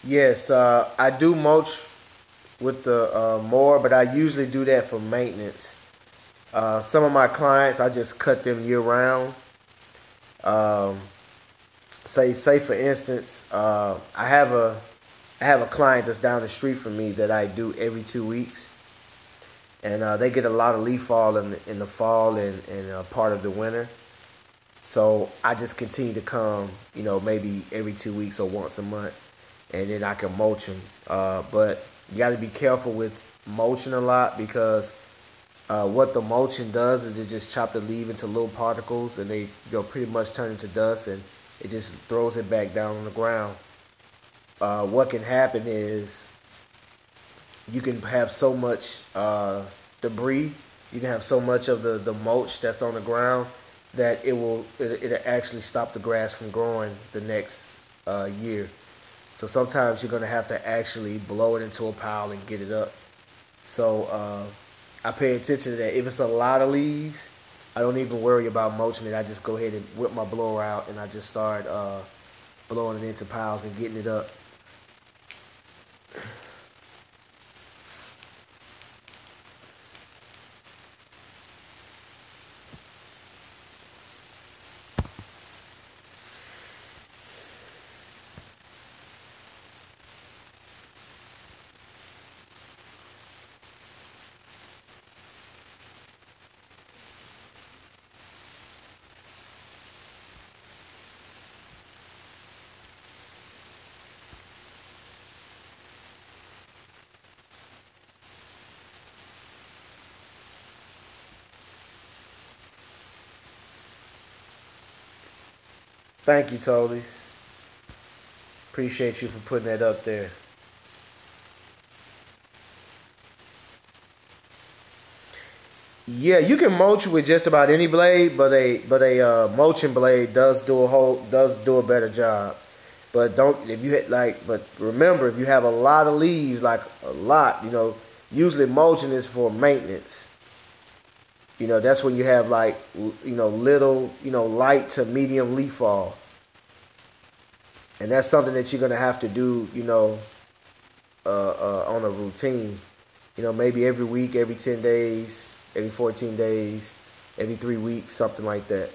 Yes, I do mulch with the mower, but I usually do that for maintenance. Some of my clients, I just cut them year round. Um, say for instance, I have a client that's down the street from me that I do every 2 weeks, and they get a lot of leaf fall in the fall and part of the winter. So I just continue to come, maybe every 2 weeks or once a month, and then I can mulch them. But you got to be careful with mulching a lot because what the mulching does is it just chop the leaf into little particles, and they pretty much turn into dust, and it just throws it back down on the ground. What can happen is you can have so much debris, you can have so much of the mulch that's on the ground that it'll actually stop the grass from growing the next year. So sometimes you're gonna have to actually blow it into a pile and get it up. So I pay attention to that. If it's a lot of leaves, I don't even worry about mulching it. I just go ahead and whip my blower out and I just start blowing it into piles and getting it up. Thank you, Tolies. Appreciate you for putting that up there. Yeah, you can mulch with just about any blade, but a mulching blade does do a better job. But don't if you hit like but remember if you have a lot of leaves, like a lot, usually mulching is for maintenance. That's when you have like little, light to medium leaf fall, and that's something that you're gonna have to do, on a routine. Maybe every week, every 10 days, every 14 days, every 3 weeks, something like that.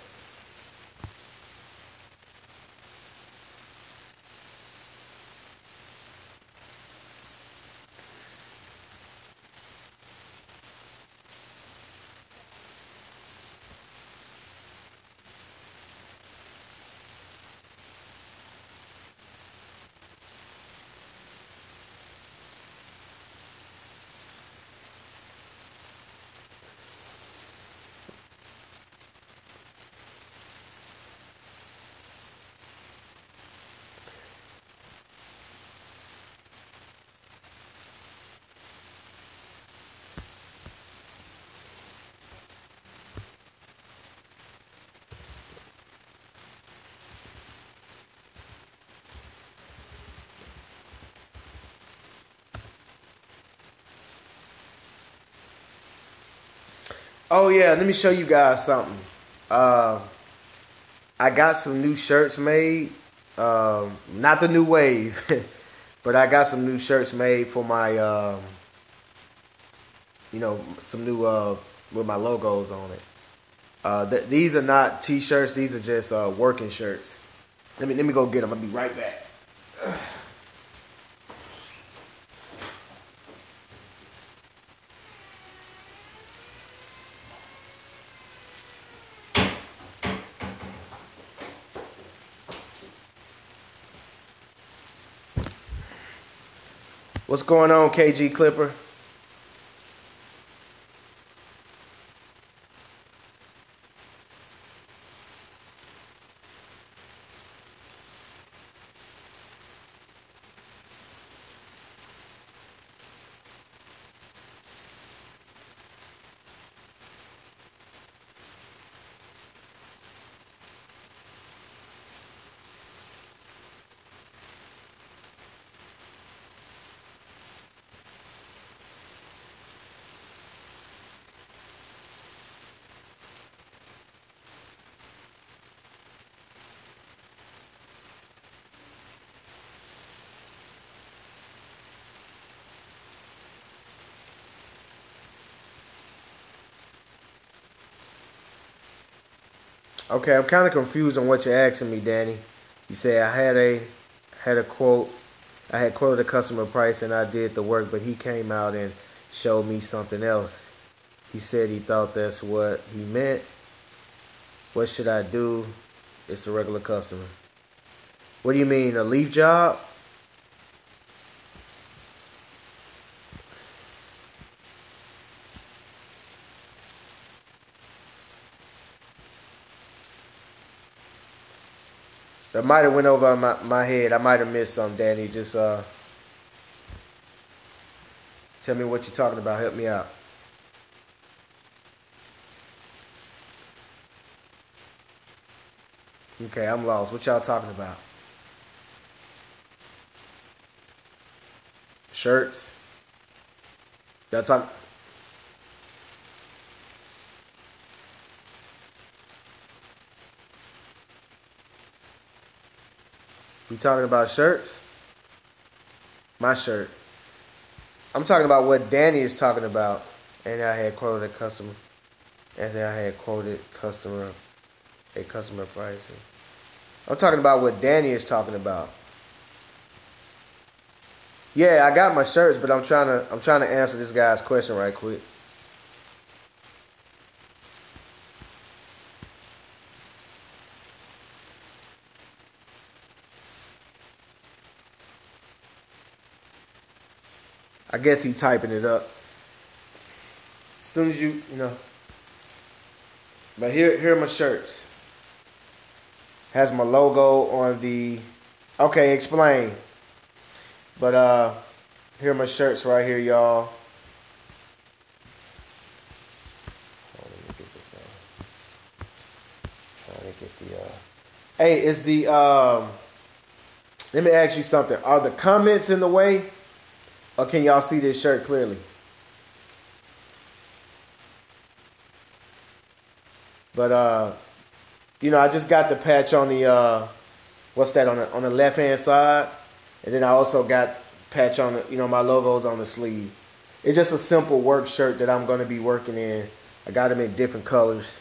Oh yeah, let me show you guys something. Uh, I got some new shirts made. Not the new wave, but I got some new shirts made for my, some new with my logos on it. These are not t-shirts. These are just working shirts. Let me go get them. I'll be right back. What's going on, KG Clipper? Okay, I'm kind of confused on what you're asking me, Danny. You say I had a quote. I had quoted a customer price and I did the work, but he came out and showed me something else. He said he thought that's what he meant. What should I do? It's a regular customer. What do you mean, a leaf job? That might have went over my head. I might have missed something, Danny. Just tell me what you're talking about. Help me out. Okay, I'm lost. What y'all talking about? Shirts? Y'all talking? We talking about shirts? My shirt. I'm talking about what Danny is talking about. And I had quoted a customer. And then I had quoted a customer pricing. I'm talking about what Danny is talking about. Yeah, I got my shirts, but I'm trying to answer this guy's question right quick. I guess he typing it up. As soon as you know. But here are my shirts. Has my logo on the. Okay, explain. But here are my shirts right here, y'all. Hold on, let me get this. Trying to get the. Hey, is the. Let me ask you something. Are the comments in the way, or can y'all see this shirt clearly? But I just got the patch on the what's that on the left hand side, and then I also got patch on the my logo's on the sleeve. It's just a simple work shirt that I'm gonna be working in. I got them in different colors.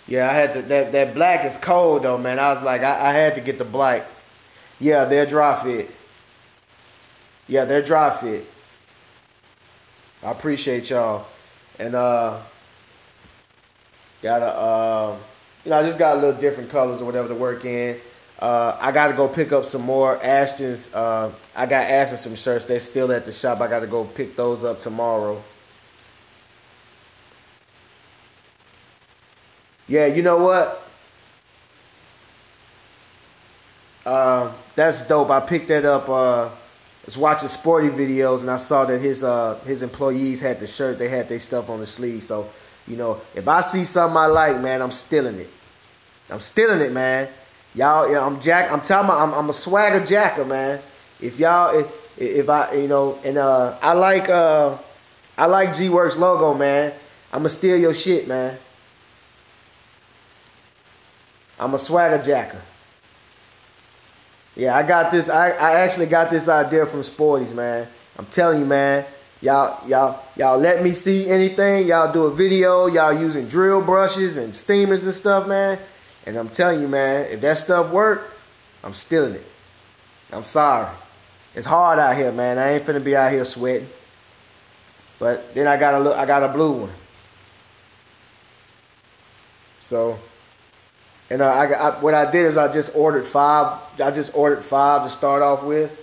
Yeah, I had to, that black is cold though, man. I was like, I had to get the black. Yeah, they're dry fit. Yeah, they're dry fit. I appreciate y'all. And got I just got a little different colors or whatever to work in. I got to go pick up some more Ashton's. I got Ashton some shirts. They're still at the shop. I got to go pick those up tomorrow. Yeah, you know what? That's dope. I picked that up. I was watching sporty videos and I saw that his employees had the shirt. They had their stuff on the sleeve. So, if I see something I like, man, I'm stealing it. I'm stealing it, man. Y'all, yeah, I'm telling you, I'm a swagger jacker, man. If y'all, if I, and I like G-Works logo, man. I'ma steal your shit, man. I'm a swagger jacker. Yeah, I got this. I actually got this idea from Sporties, man. I'm telling you, man. Y'all let me see anything. Y'all do a video. Y'all using drill brushes and steamers and stuff, man. And I'm telling you, man, if that stuff work, I'm stealing it. I'm sorry. It's hard out here, man. I ain't finna be out here sweating. But then I got a blue one. So. And what I did is I just ordered 5. I just ordered 5 to start off with.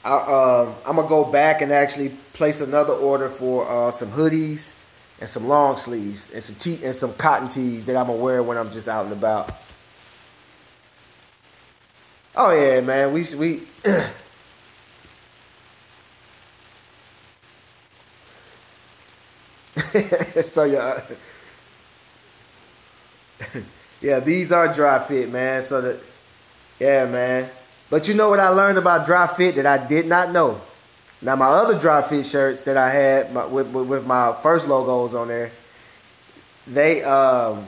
I'm gonna go back and actually place another order for some hoodies and some long sleeves and some cotton tees that I'm gonna wear when I'm just out and about. Oh yeah, man. We so yeah. Yeah, these are dry fit, man. Yeah, man. But you know what I learned about dry fit that I did not know? Now my other dry fit shirts that I had with my first logos on there, they I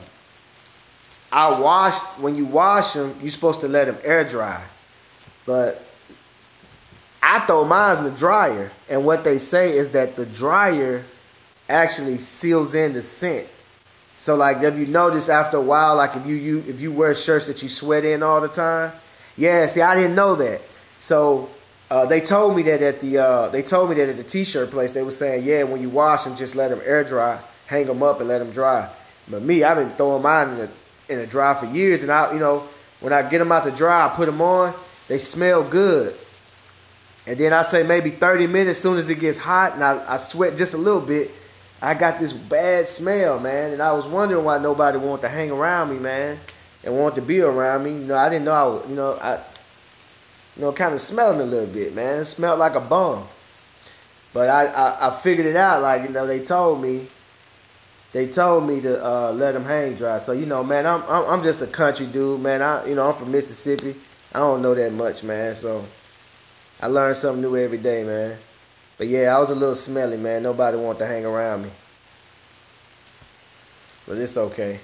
washed when you wash them, you're supposed to let them air dry, but I throw mine in the dryer, and what they say is that the dryer actually seals in the scent. So like if you notice after a while, like if you wear shirts that you sweat in all the time, yeah. See, I didn't know that. So they told me that at the t-shirt place. They were saying, yeah, when you wash them, just let them air dry, hang them up and let them dry. But me, I've been throwing mine in the dry for years, and when I get them out the dry, I put them on. They smell good. And then I say maybe 30 minutes, as soon as it gets hot and I sweat just a little bit, I got this bad smell, man. And I was wondering why nobody wanted to hang around me, man, and wanted to be around me. I didn't know I was, kind of smelling a little bit, man. It smelled like a bum. But I figured it out, like, they told me to let them hang dry. So, man, I'm just a country dude, man. I'm from Mississippi. I don't know that much, man. So I learn something new every day, man. But yeah, I was a little smelly, man. Nobody wanted to hang around me. But it's okay.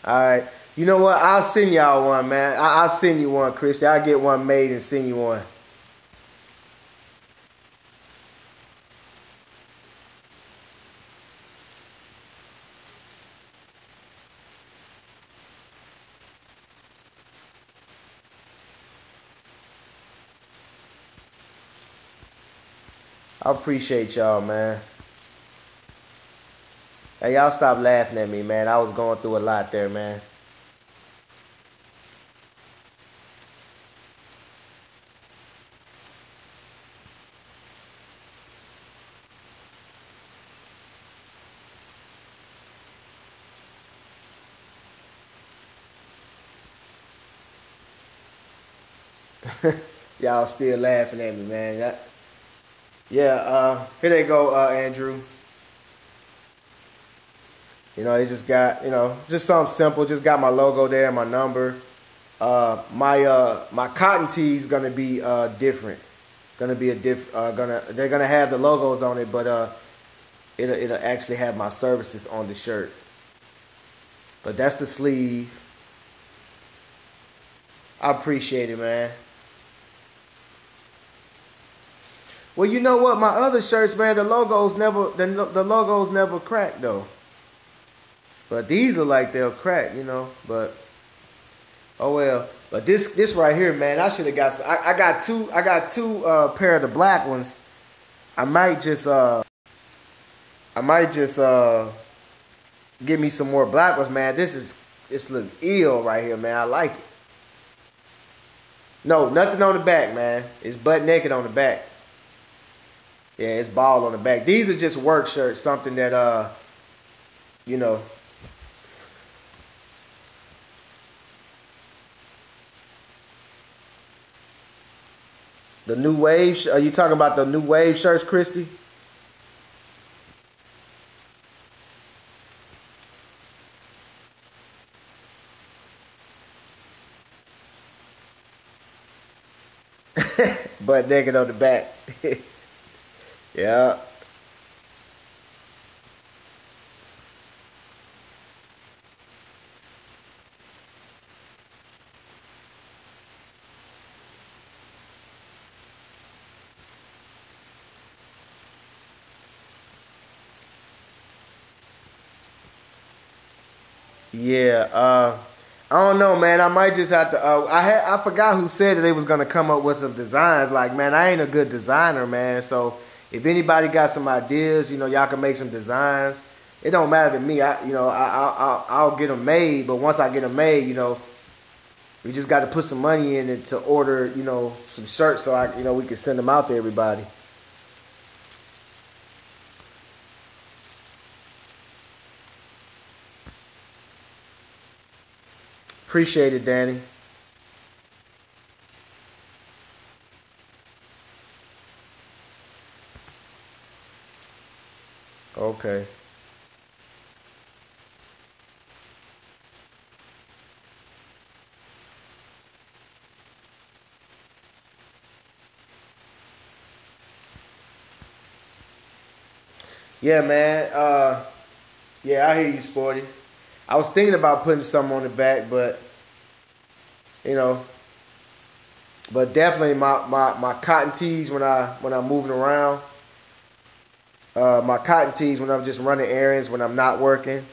All right. You know what? I'll send y'all one, man. I'll send you one, Christy. I'll get one made and send you one. I appreciate y'all, man. Hey, y'all stop laughing at me, man. I was going through a lot there, man. Y'all still laughing at me, man. Yeah, here they go, Andrew. They just got, just something simple. Just got my logo there, my number. My cotton tee is gonna be different. Gonna be they're gonna have the logos on it, but it'll actually have my services on the shirt. But that's the sleeve. I appreciate it, man. Well, you know what? My other shirts, man, the logos never crack though. But these are like they'll crack. But oh well. But this right here, man, I should have got. I got two pair of the black ones. I might just get me some more black ones, man. This look ill right here, man. I like it. No, nothing on the back, man. It's butt naked on the back. Yeah, it's ball on the back. These are just work shirts, something that you know. The new wave. Are you talking about the new wave shirts, Christy? Butt naked on the back. Yeah. Yeah, I don't know, man. I might just have to. I forgot who said that they was gonna come up with some designs. Like, man, I ain't a good designer, man. So if anybody got some ideas, y'all can make some designs. It don't matter to me. I'll get them made. But once I get them made, we just got to put some money in it to order, some shirts so we can send them out to everybody. Appreciate it, Danny. Okay. Yeah, man. Yeah, I hear you, Sporties. I was thinking about putting something on the back, but you know, but definitely my cotton tees when I'm moving around. My cotton tees when I'm just running errands when I'm not working.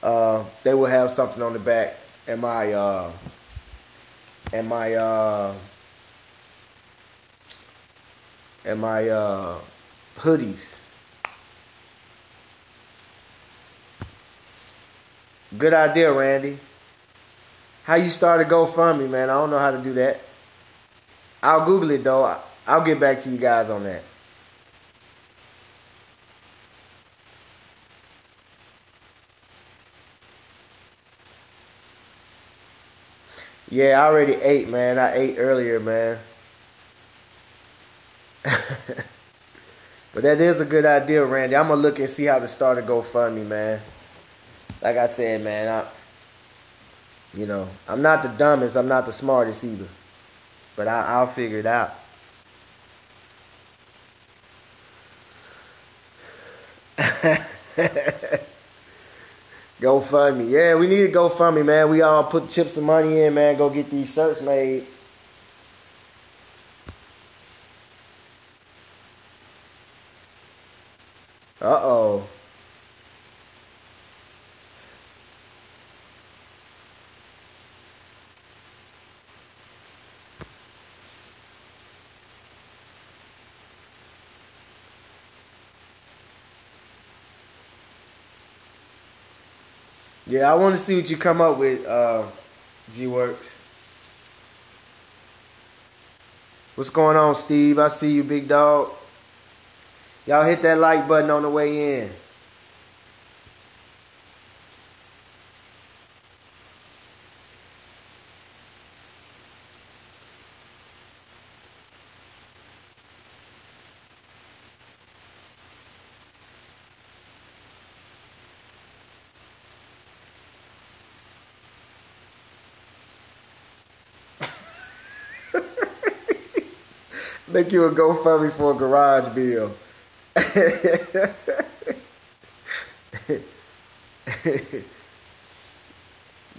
They will have something on the back, and and my uh, my hoodies. Good idea, Randy. How you start a GoFundMe, man? I don't know how to do that. I'll Google it though. I'll get back to you guys on that. Yeah, I already ate, man. I ate earlier, man. But that is a good idea, Randy. I'm gonna look and see how to start a GoFundMe, man. Like I said, man, I'm not the dumbest, I'm not the smartest either. But I'll figure it out. GoFundMe. Yeah, we need a GoFundMe, man. We all put chips of money in, man. Go get these shirts made. Uh-oh. Yeah, I want to see what you come up with, G-Works. What's going on, Steve? I see you, big dog. Y'all hit that like button on the way in. Make you a GoFundMe for a garage bill.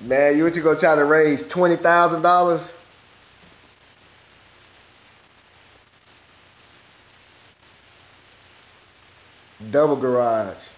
Man, what you gonna try to raise $20,000? Double garage.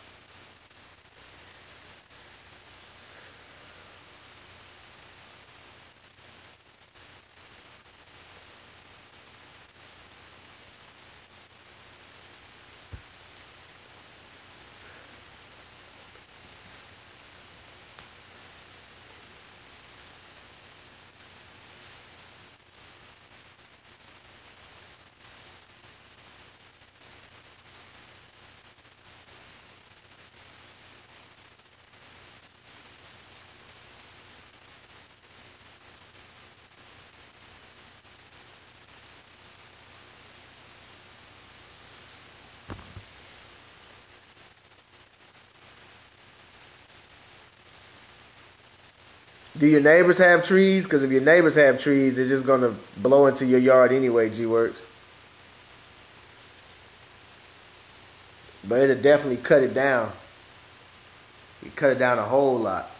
Do your neighbors have trees? Because if your neighbors have trees, they're just gonna blow into your yard anyway. G-Works, but it'll definitely cut it down. You cut it down a whole lot.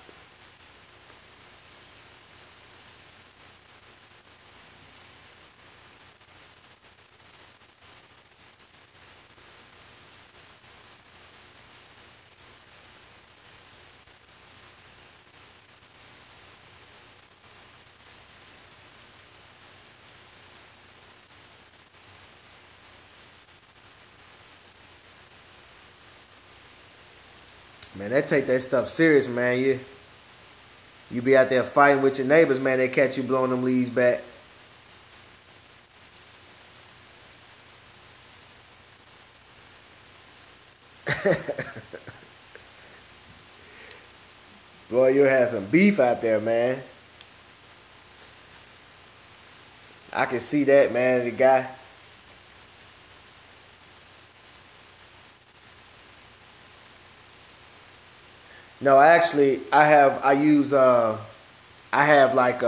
Man, they take that stuff serious, man. You be out there fighting with your neighbors, man. They catch you blowing them leaves back. Boy, you have some beef out there, man. I can see that, man. The guy. No, actually, I have like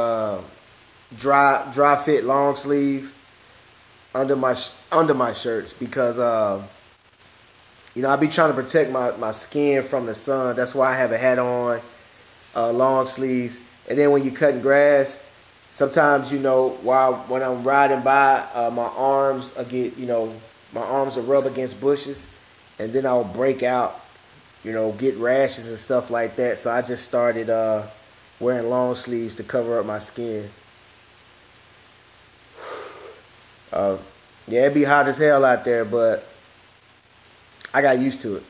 dry fit long sleeve under my shirts because I be trying to protect my skin from the sun. That's why I have a hat on, long sleeves, and then when you cutting grass, sometimes while when I'm riding by, my arms get my arms will rub against bushes, and then I'll break out, get rashes and stuff like that. So I just started wearing long sleeves to cover up my skin. Uh, yeah, it be hot as hell out there, but I got used to it.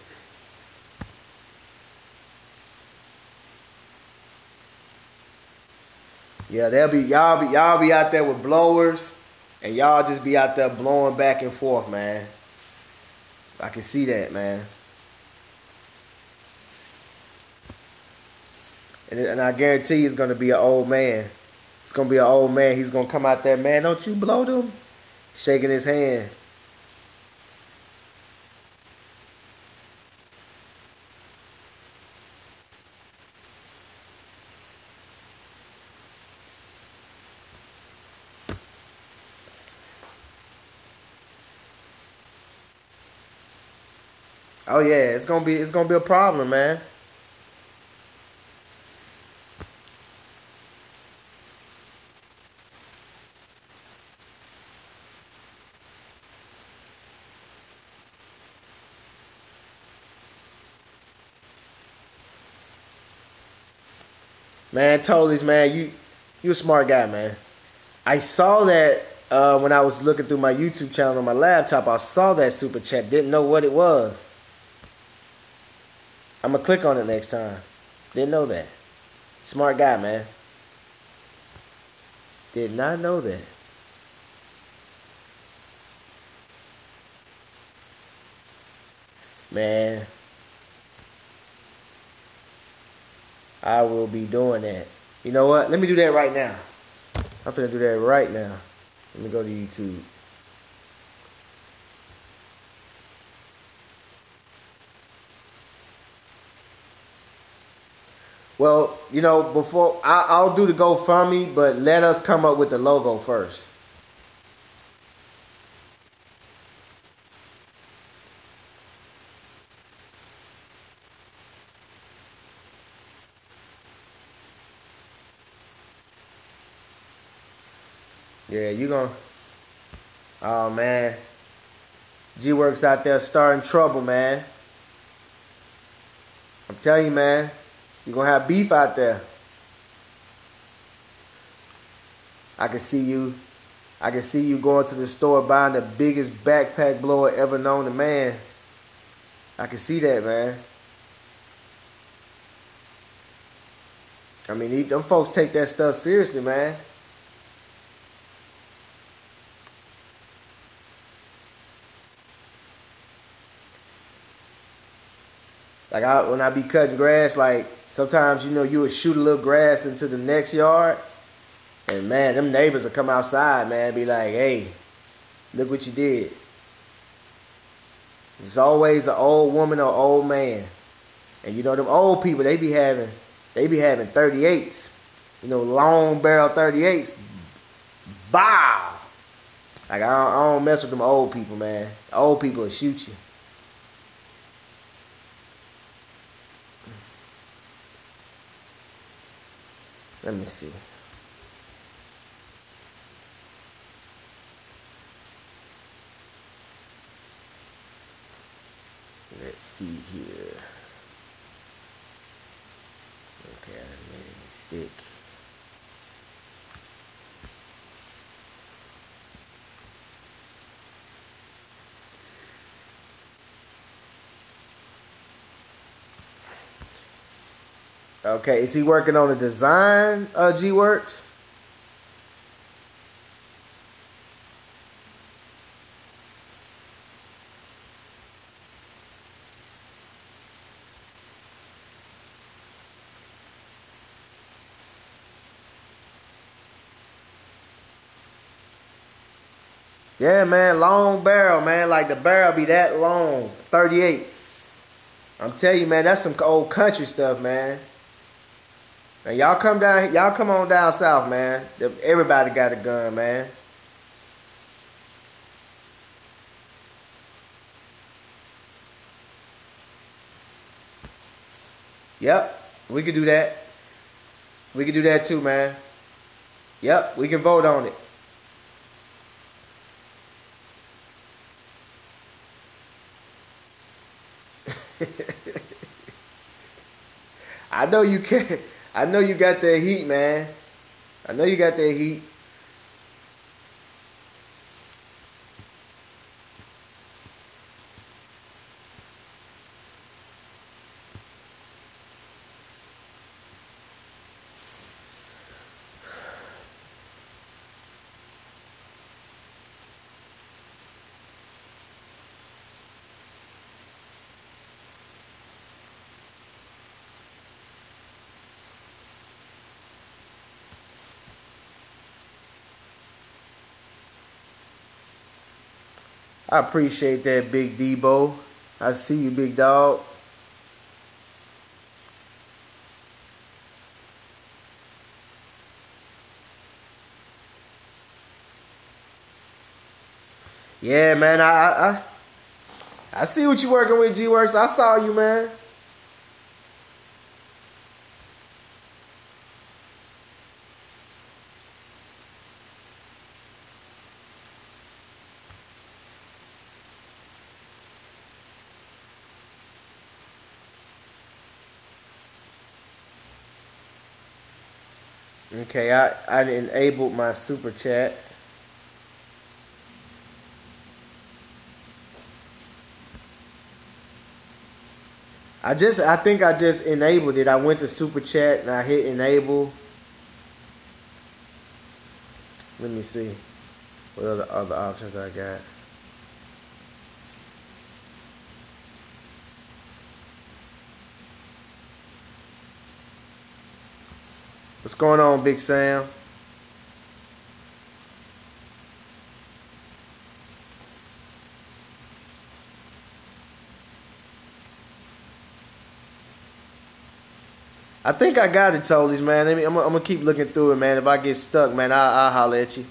Yeah, y'all be out there with blowers, and y'all just be out there blowing back and forth, man. I can see that, man. And I guarantee you it's gonna be an old man. It's gonna be an old man. He's gonna come out there, man. Don't you blow them? Shaking his hand. Oh yeah, it's gonna be a problem, man. Man, totally, man. You a smart guy, man. I saw that when I was looking through my YouTube channel on my laptop. I saw that super chat. Didn't know what it was. I'm gonna click on it next time. Didn't know that. Smart guy, man. Did not know that. Man, I will be doing that. You know what? Let me do that right now. I'm finna do that right now. Let me go to YouTube. Well, before I'll do the GoFundMe, but let us come up with the logo first. Yeah, you gonna. Oh man, G Works out there starting trouble, man. I'm telling you, man. You gonna have beef out there. I can see you. I can see you going to the store buying the biggest backpack blower ever known to man. I can see that, man. I mean, them folks take that stuff seriously, man. Like when I be cutting grass, like sometimes you would shoot a little grass into the next yard, and man, them neighbors will come outside, man, and be like, "Hey, look what you did." It's always an old woman or old man, and them old people they be having 38s, long barrel 38s. Bow. Like I don't mess with them old people, man. Old people will shoot you. Let me see. Let's see here. Okay, I made a mistake. Okay, is he working on a design, G Works? Yeah, man, long barrel, man. Like the barrel be that long, 38. I'm telling you, man, that's some old country stuff, man. And y'all come on down south, man. Everybody got a gun, man. Yep, we could do that. We could do that too, man. Yep, we can vote on it. I know you can. I know you got that heat, man. I know you got that heat. I appreciate that, Big Debo. I see you, big dog. Yeah, man. I see what you working with, G Works. I saw you, man. Okay, I enabled my super chat. I think I just enabled it. I went to super chat and I hit enable. Let me see what other options I got. What's going on, Big Sam? I think I got it, Tolies, man. I'm gonna keep looking through it, man. If I get stuck, man, I'll holler at you.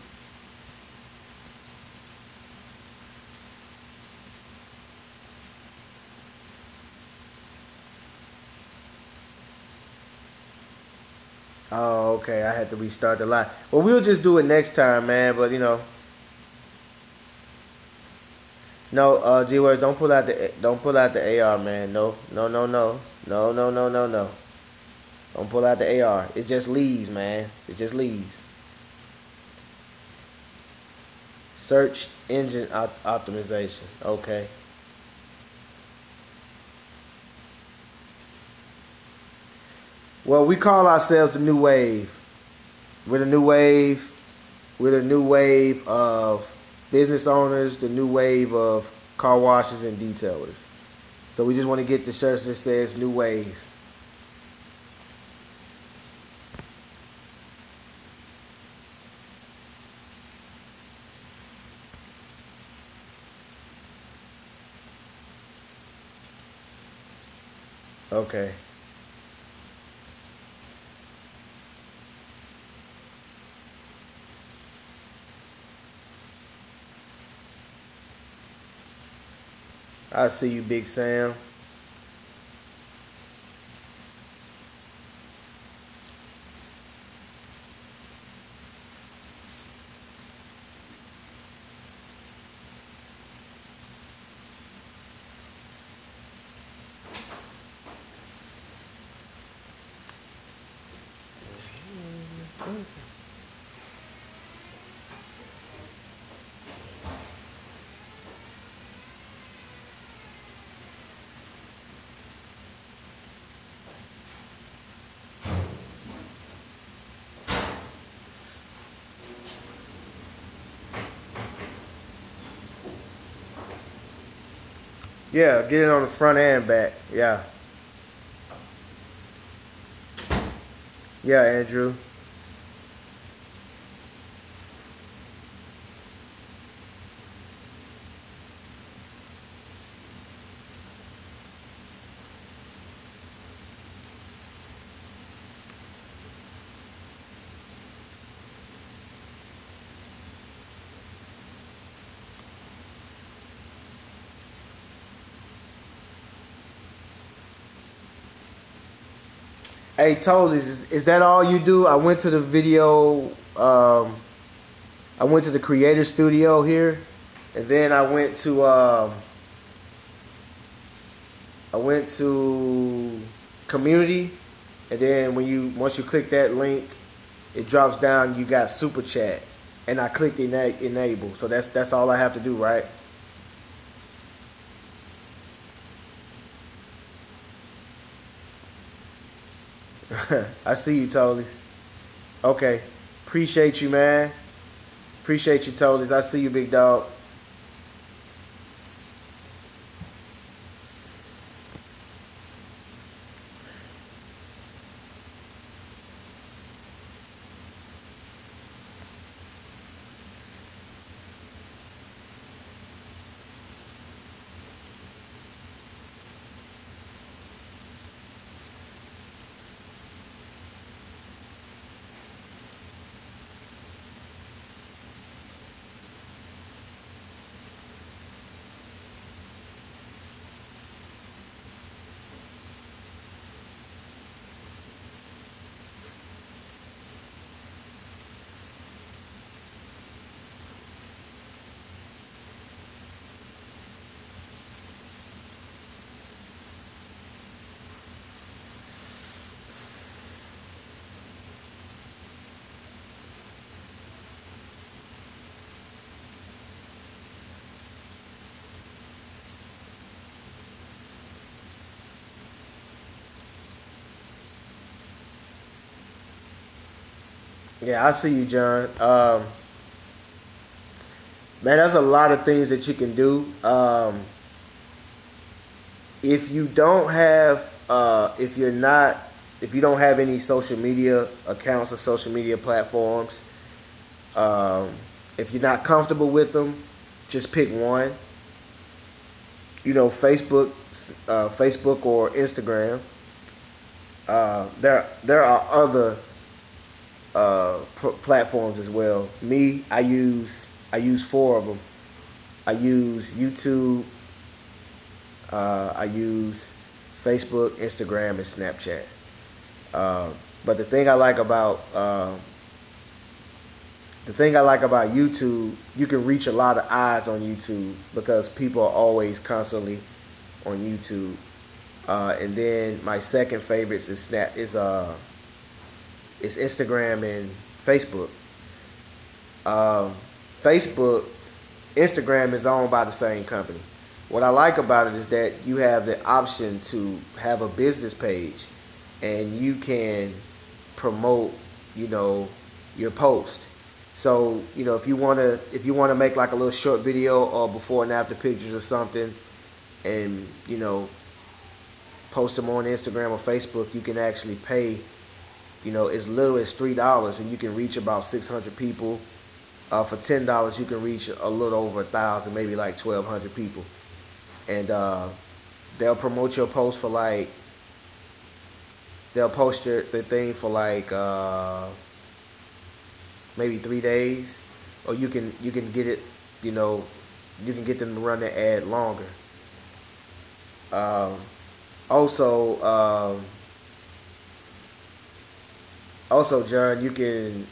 Oh, okay. I had to restart the line. Well, we'll just do it next time, man. But no, G Words, don't pull out the AR, man. No, no, no, no, no, no, no, no, no. Don't pull out the AR. It just leaves, man. It just leaves. Search engine optimization. Okay. Well, we call ourselves the new wave. We're the new wave. We're the new wave of business owners, the new wave of car washes and detailers. So we just want to get the shirts that says new wave. Okay. I see you, Big Sam. Yeah, get it on the front and back. Yeah. Yeah, Andrew. Hey, totally. Is that all you do? I went to the video. I went to the creator studio here, and then I went to community, and then once you click that link, it drops down. You got super chat, and I clicked enable. So that's all I have to do, right? I see you, totally. Okay, appreciate you, man. Appreciate you, totally. I see you, big dog. Yeah, I see you, John. Man, there's a lot of things that you can do. If you don't have, if you don't have any social media accounts or social media platforms, um, if you're not comfortable with them, just pick one. Facebook or Instagram. There are other platforms as well. I use four of them. I use YouTube. I use Facebook, Instagram, and Snapchat. But the thing I like about YouTube, you can reach a lot of eyes on YouTube because people are always constantly on YouTube. And then my second favorites is Instagram and Facebook. Um, Facebook, Instagram is owned by the same company. What I like about it is that you have the option to have a business page, and you can promote, you know, your post. So if you wanna make like a little short video or before and after pictures or something, and post them on Instagram or Facebook, you can actually pay, as little as $3, and you can reach about 600 people. For $10, you can reach a little over 1,000, maybe like 1,200 people, and they'll promote your post for like they'll post the thing for like maybe 3 days, or you can get it, you know, you can get them to run the ad longer. Um, also, John, you can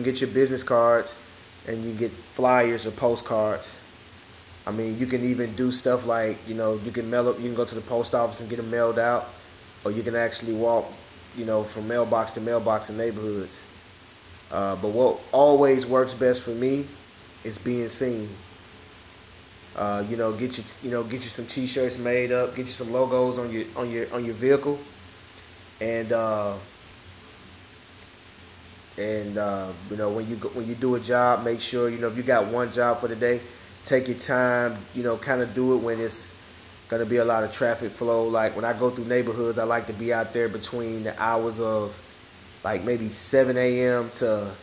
get your business cards, and you can get flyers or postcards. I mean, you can even do stuff like, you can mail up. You can go to the post office and get them mailed out, or you can actually walk, from mailbox to mailbox in neighborhoods. But what always works best for me is being seen. Get you some T-shirts made up, get you some logos on your vehicle, and when you do a job, make sure if you got one job for the day, take your time. Kind of do it when it's gonna be a lot of traffic flow. Like when I go through neighborhoods, I like to be out there between the hours of like maybe 7 a.m. to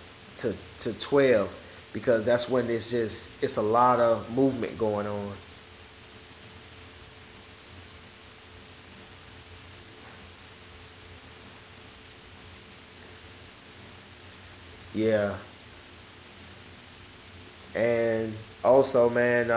12, because that's when it's a lot of movement going on. Yeah, and also, man,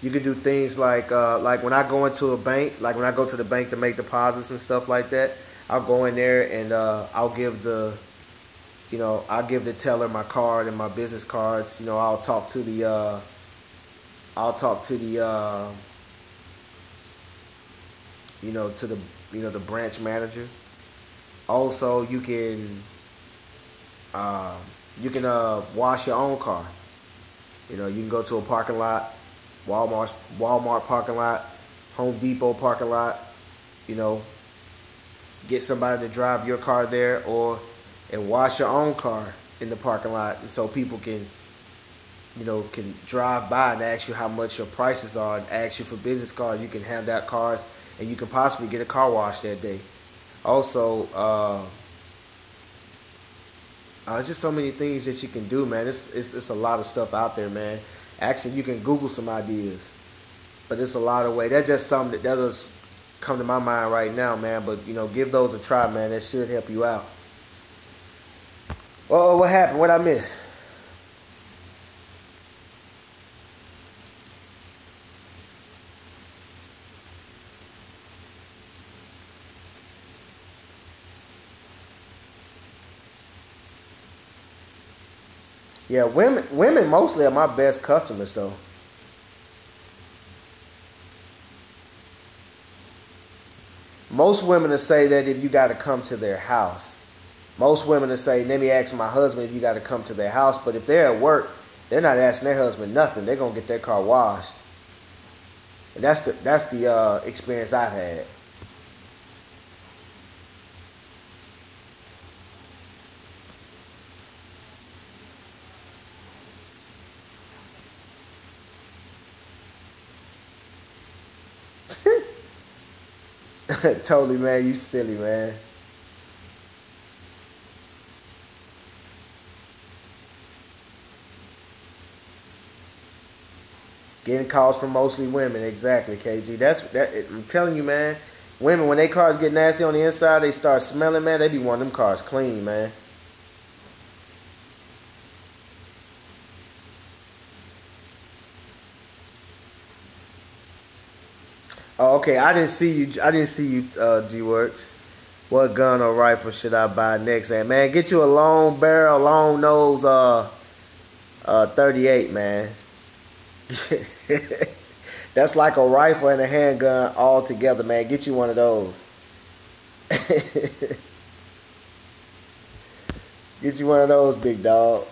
you can do things like when I go into a bank, like when I go to the bank to make deposits and stuff like that. I'll go in there and I'll give I'll give the teller my card and my business cards. I'll talk to the I'll talk to the to the the branch manager. Also, um, you can wash your own car. You can go to a parking lot, Walmart parking lot, Home Depot parking lot. You know, get somebody to drive your car there, or and wash your own car in the parking lot, and so people can drive by and ask you how much your prices are, and ask you for business cards. You can hand out cards, and you can possibly get a car wash that day. Also, just so many things that you can do, man. It's a lot of stuff out there, man. Actually, you can Google some ideas, but it's a lot of way. That's just something that does come to my mind right now, man. But give those a try, man. That should help you out. Oh, what happened? What I missed? Yeah, women mostly are my best customers though. Most women will say that if you got to come to their house. Most women will say, let me ask my husband if you got to come to their house. But if they're at work, they're not asking their husband nothing. They're gonna get their car washed. And that's the experience I've had. Totally, man. You silly, man. Getting calls from mostly women. Exactly, KG. That. I'm telling you, man. Women, when they cars get nasty on the inside, they start smelling, man. They be wanting them cars clean, man. Oh, okay. I didn't see you. I didn't see you, G Works. What gun or rifle should I buy next? And man, get you a long barrel, long nose, 38, man. That's like a rifle and a handgun all together, man. Get you one of those. Get you one of those, big dog.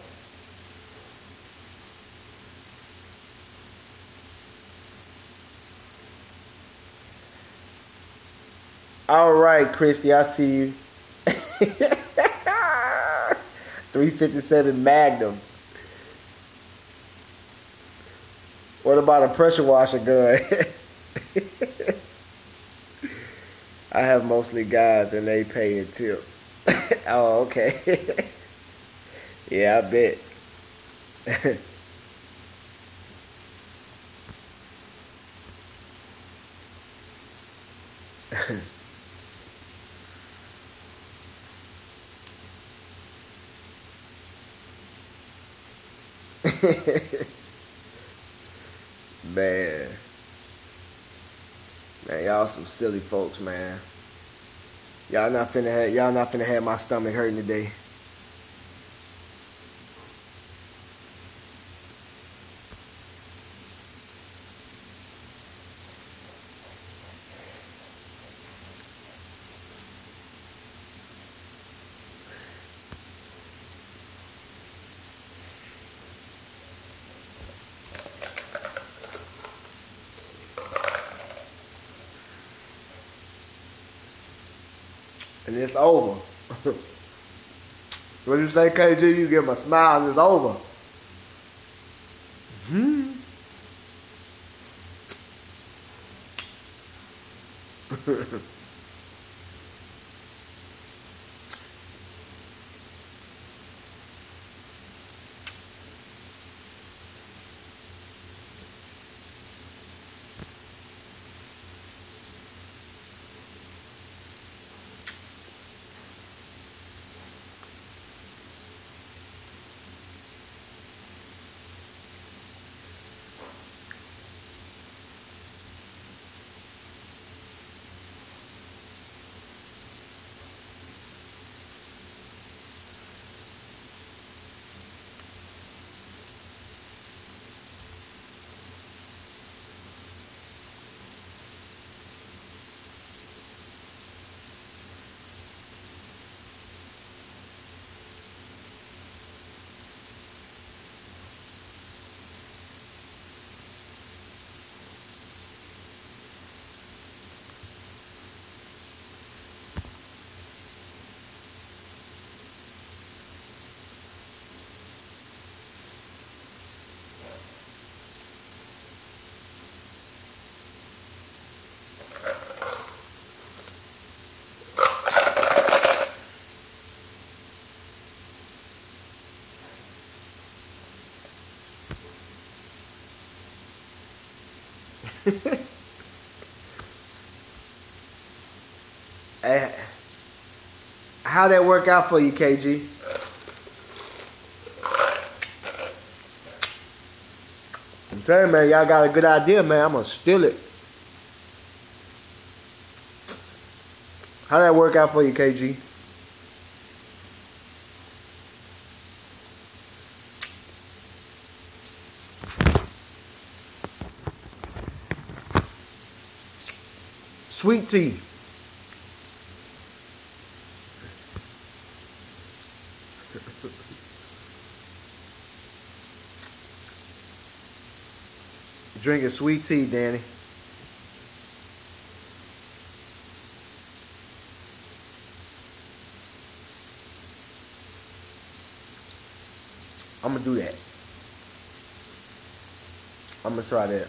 All right, Christy, I see you. 357 Magnum. What about a pressure washer gun? I have mostly guys and they pay a tip. Oh, okay. Yeah, I bet. Man. Man, y'all some silly folks, man. Y'all not finna have my stomach hurting today. And it's over. What you say, KG? You give him a smile and it's over. Hey, how that work out for you, KG? I'm telling you, man, y'all got a good idea, man. I'm gonna steal it. How that work out for you, KG? Sweet tea. Drinking sweet tea, Danny. I'm gonna do that. I'm gonna try that.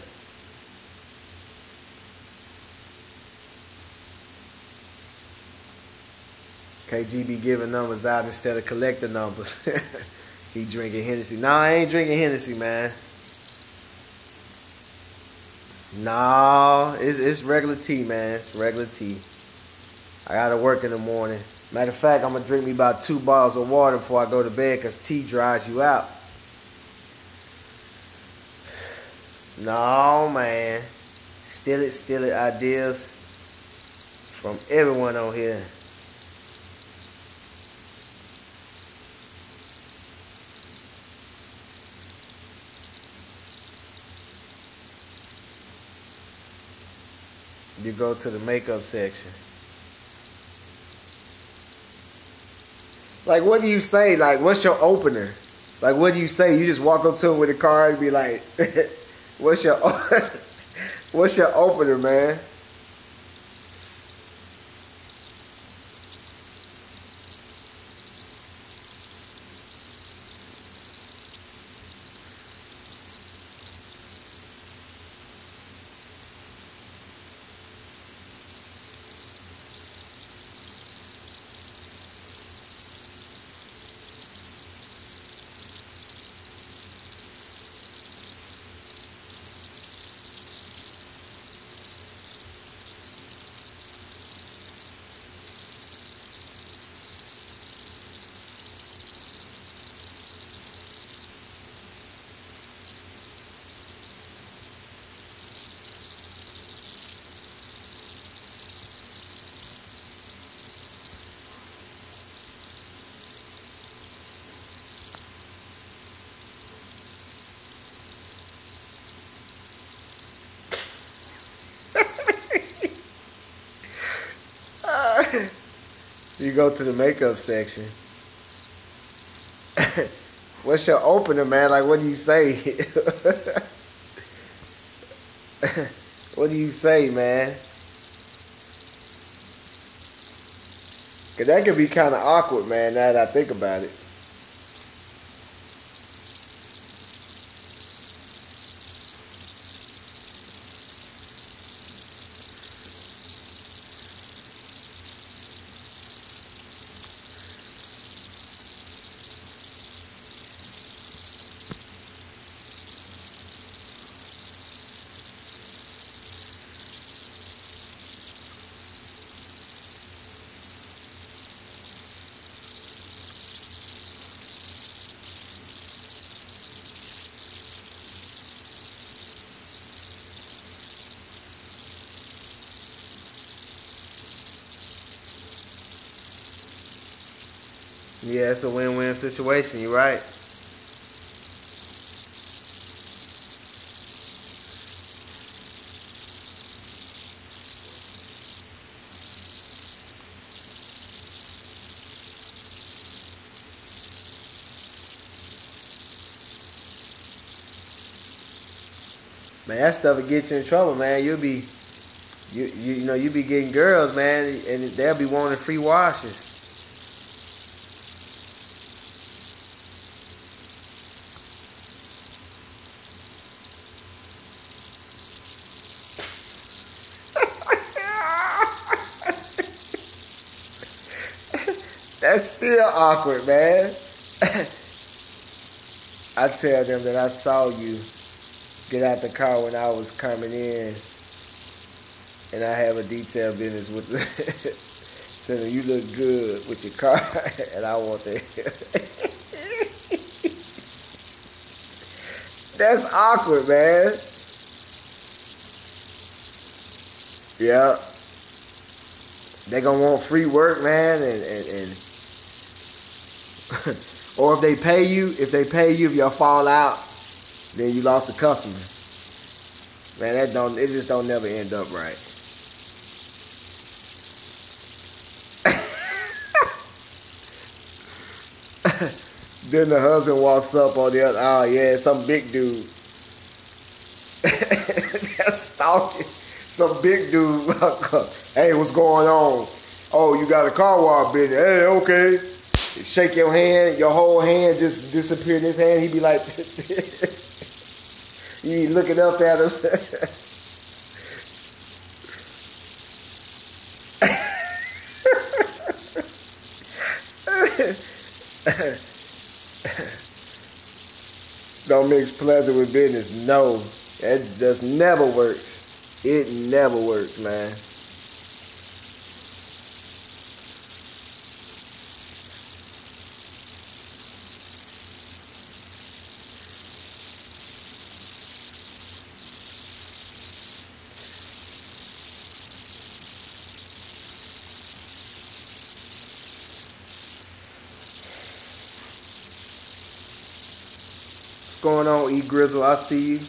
KG be giving numbers out instead of collecting numbers. He drinking Hennessy. Nah, I ain't drinking Hennessy, man. Nah, it's regular tea, man. It's regular tea. I gotta work in the morning. Matter of fact, I'm gonna drink me about 2 bottles of water before I go to bed because tea dries you out. No, man. Steal it ideas from everyone on here. You go to the makeup section. Like, what do you say? Like, what's your opener? Like, what do you say? You just walk up to him with a card and be like, what's your opener, man? You go to the makeup section. What's your opener, man? Like, what do you say? What do you say, man? Cause that could be kind of awkward, man, now that I think about it. Yeah, it's a win-win situation. You're right. Man, that stuff will get you in trouble, man. You'll be, you be getting girls, man, and they'll be wanting free washes. That's still awkward, man. I tell them that I saw you get out the car when I was coming in, and I have a detail business with the tell them you look good with your car, and I want that. That's awkward, man. Yeah. They gonna want free work, man, and or if they pay you, if y'all fall out, then you lost a customer. Man, it just don't never end up right. Then the husband walks up on the other, oh yeah, some big dude. That's stalking. Some big dude. Hey, what's going on? Oh, you got a car wash business. Hey, okay. Shake your hand, your whole hand just disappeared in his hand. He'd be like, you be looking up at him. Don't mix pleasure with business. No, that just never works. It never works, man. What's going on, E Grizzle? I see you.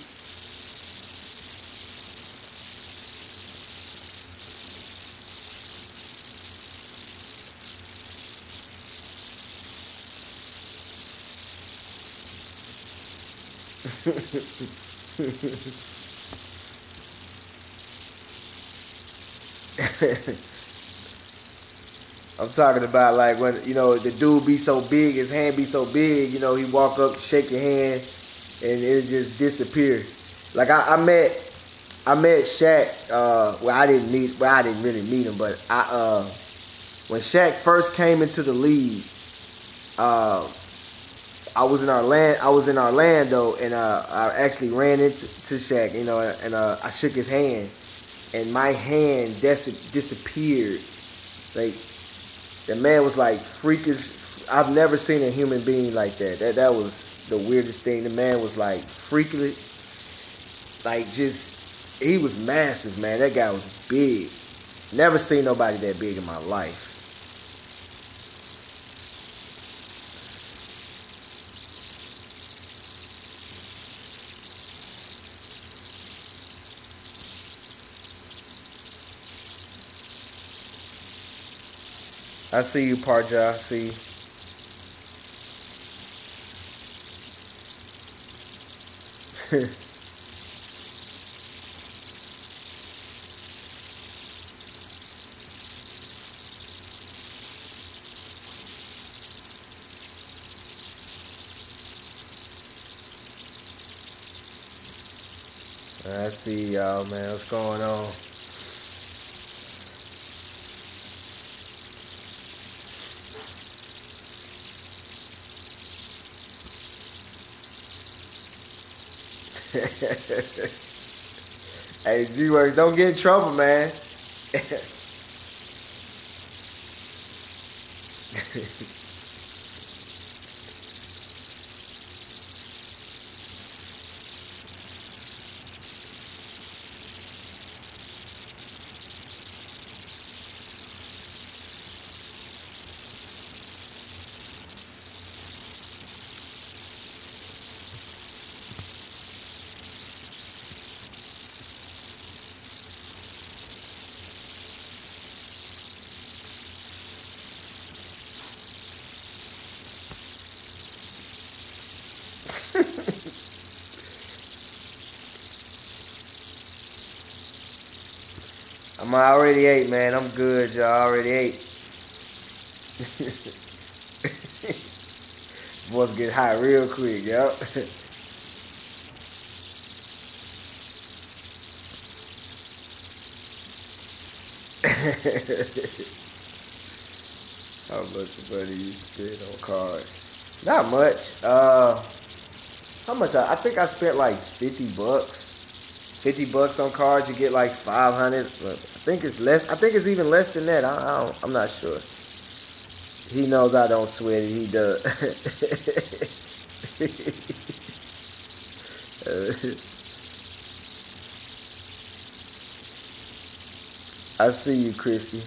I'm talking about like when, the dude be so big, his hand be so big, he walk up, shake your hand, and it just disappear. Like I met Shaq. I didn't really meet him, but when Shaq first came into the league, I was in Orlando, and I actually ran into Shaq, and I shook his hand, and my hand disappeared. Like, the man was like freakish. I've never seen a human being like that. That was the weirdest thing. The man was like freakish, like he was massive, man. That guy was big. Never seen nobody that big in my life. I see you, Parja. I see you. I see y'all, man. What's going on? Hey, G-Works, don't get in trouble, man. I already ate, man. I'm good, y'all. I already ate. Boys get hot real quick, yep. How much money you spend on cars? Not much. How much? I think I spent like 50 bucks. 50 bucks on cards, you get like 500. But I think it's less. I think it's even less than that. I'm not sure. He knows I don't sweat it. He does. I see you, Christy.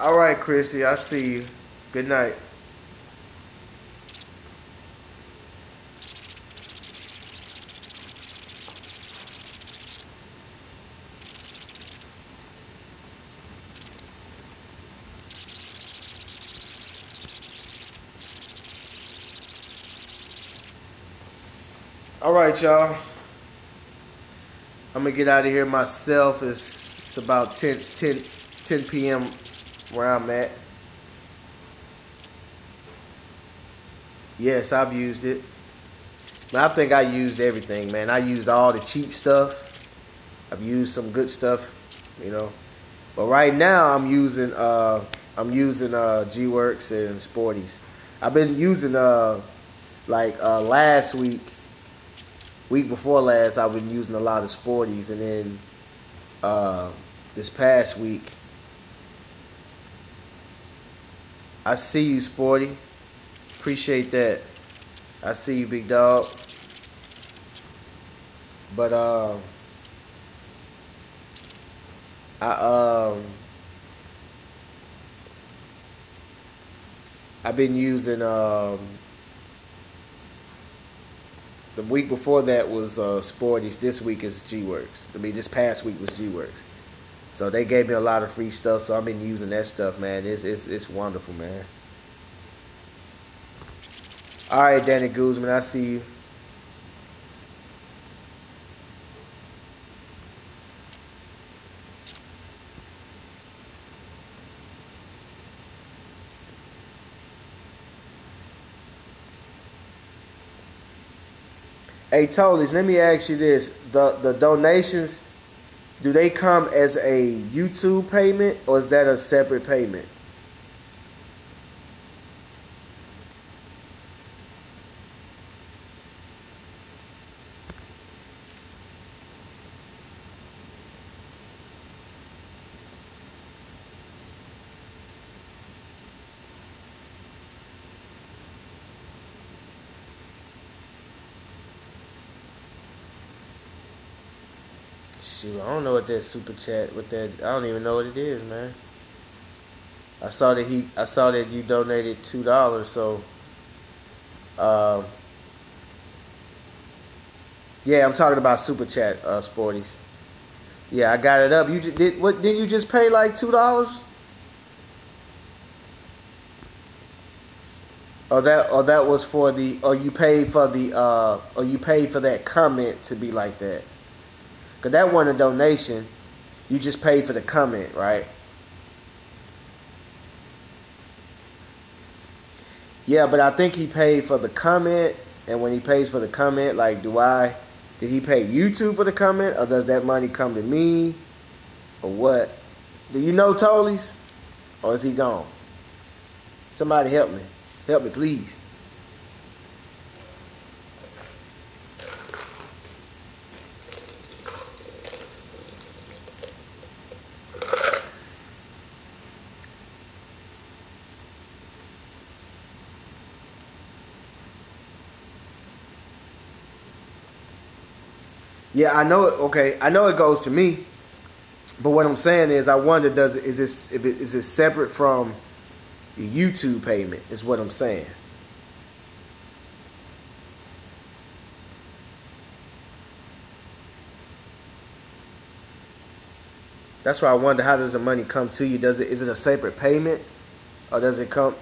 All right, Chrissy, I see you. Good night. All right, y'all. I'm gonna get out of here myself. It's about 10 p.m. where I'm at. Yes, I've used it. I think I used everything, man. I used all the cheap stuff. I've used some good stuff, you know. But right now I'm using G-Works and Sporties. I've been using last week before last I've been using a lot of Sporties, and then this past week I see you, Sporty. Appreciate that. I see you, big dog. But I I've been using the week before that was Sporties. This week is G-Works. I mean, this past week was G-Works. So they gave me a lot of free stuff. So I've been using that stuff, man. It's wonderful, man. All right, Danny Guzman, I see you. Hey, Tolies, let me ask you this: the donations, do they come as a YouTube payment, or is that a separate payment? Shoot, I don't know what that super chat, I don't even know what it is, man. I saw that you donated $2, so um, yeah, I'm talking about super chat, Sporties. Yeah, I got it up. You did what? Didn't you just pay like $2? Or that was for the, or you paid for or you paid for that comment to be like that. Cause that wasn't a donation. You just paid for the comment, right? Yeah, but I think he paid for the comment, and when he pays for the comment, like, did he pay YouTube for the comment, or does that money come to me, or what? Do you know, Tolies? Or is he gone? Somebody help me. Help me, please. Yeah, I know it. Okay, I know it goes to me, but what I'm saying is, I wonder, is it separate from the YouTube payment? Is what I'm saying. That's why I wonder, how does the money come to you? Is it a separate payment, or does it come?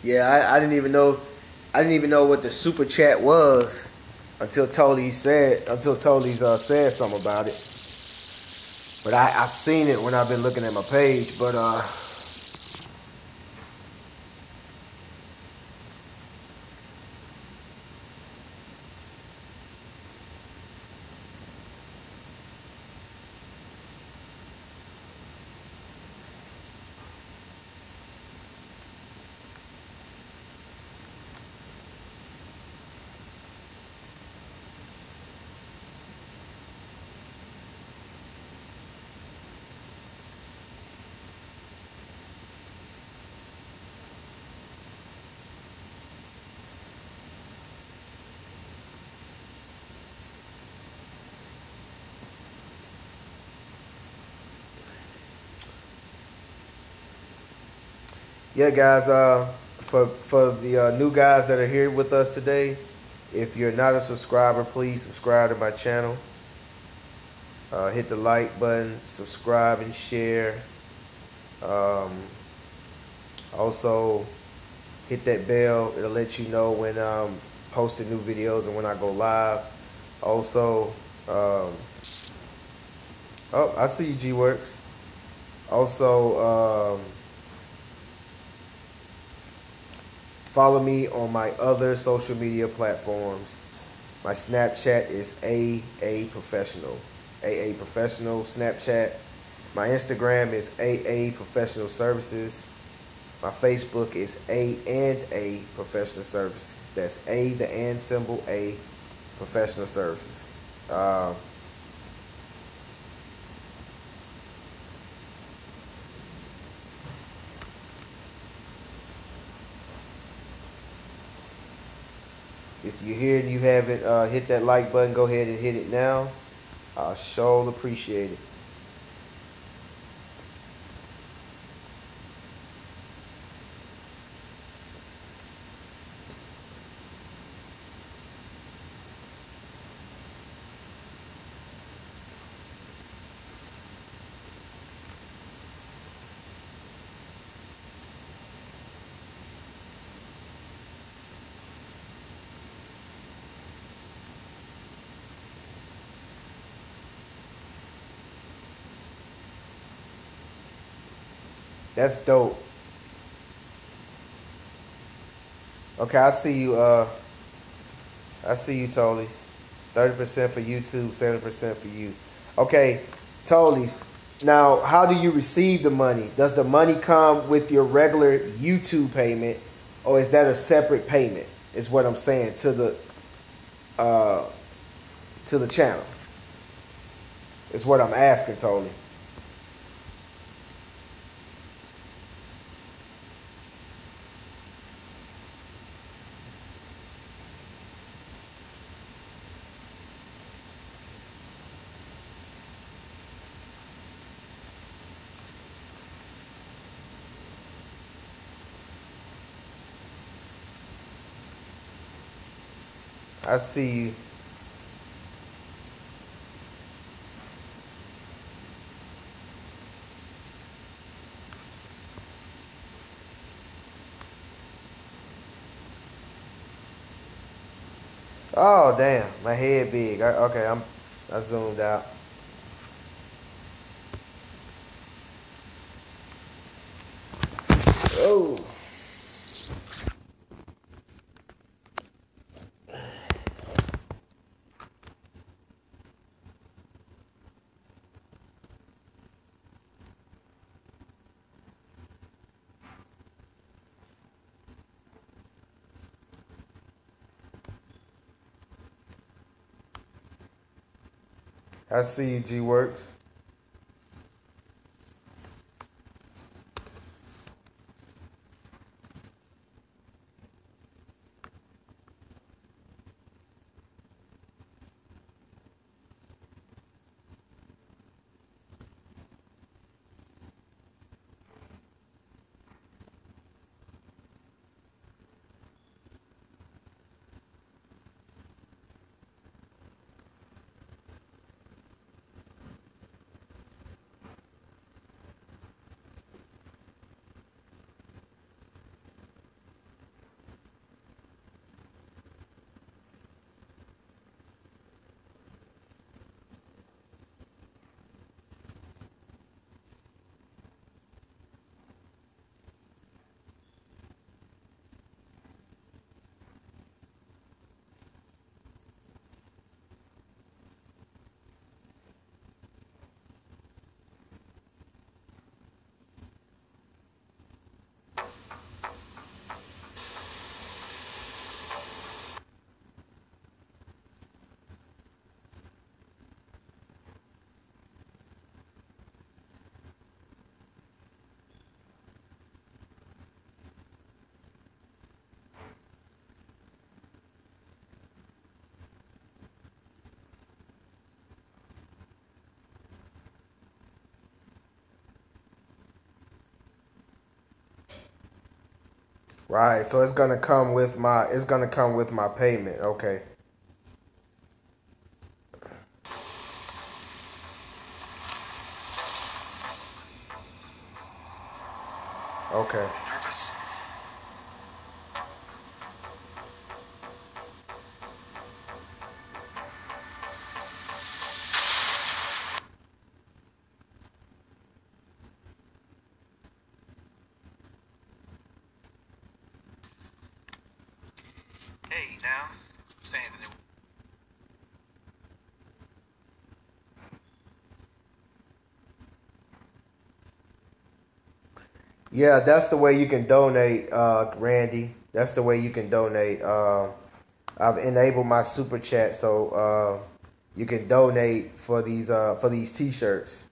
Yeah, I didn't even know. I didn't even know what the super chat was until Tolly's said something about it. But I've seen it when I've been looking at my page. But yeah, guys. For the new guys that are here with us today, if you're not a subscriber, please subscribe to my channel. Hit the like button, subscribe and share. Um, Also, hit that bell. It'll let you know when I'm posting new videos and when I go live. Also, oh, I see you, G Works. Also, follow me on my other social media platforms. My Snapchat is AA Professional. AA Professional Snapchat. My Instagram is AA Professional Services. My Facebook is A&A Professional Services. That's A, the and symbol, A, Professional Services. Uh, if you're here and you haven't hit that like button, go ahead and hit it now. I sure appreciate it. That's dope. Okay, I see you. I see you, Tolies. 30% for YouTube, 7% for you. Okay, Tolies. Now, how do you receive the money? Does the money come with your regular YouTube payment, or is that a separate payment? Is what I'm saying uh, to the channel. Is what I'm asking, Tony. I see you. Oh damn, my head big. Okay, I zoomed out. I see you, G Works. Right. So it's gonna come with my payment. Okay. Okay.
Nervous? Hey, now, saying that it.
Yeah, that's the way you can donate, Randy. That's the way you can donate. I've enabled my super chat so you can donate for these T-shirts.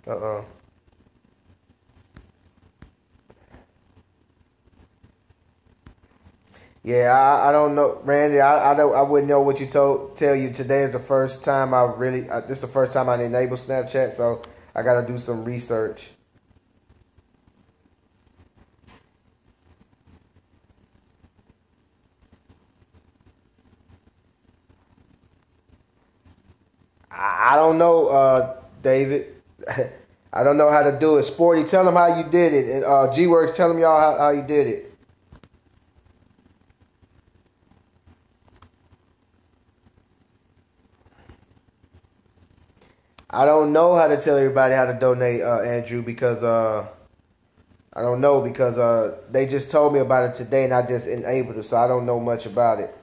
Uh-uh. Yeah, I don't know, Randy. I wouldn't know what you tell you. Today is the first time this is the first time I enable Snapchat, so I got to do some research. I don't know, David. I don't know how to do it. Sporty, tell them how you did it, and G Works, tell them y'all how you did it. I don't know how to tell everybody how to donate, Andrew, because I don't know because they just told me about it today, and I just enabled it, so I don't know much about it.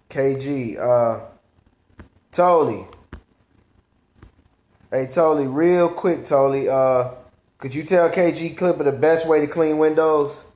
KG, Tolly. Hey, Tolly, real quick, Tolly. Could you tell KG Clipper the best way to clean windows?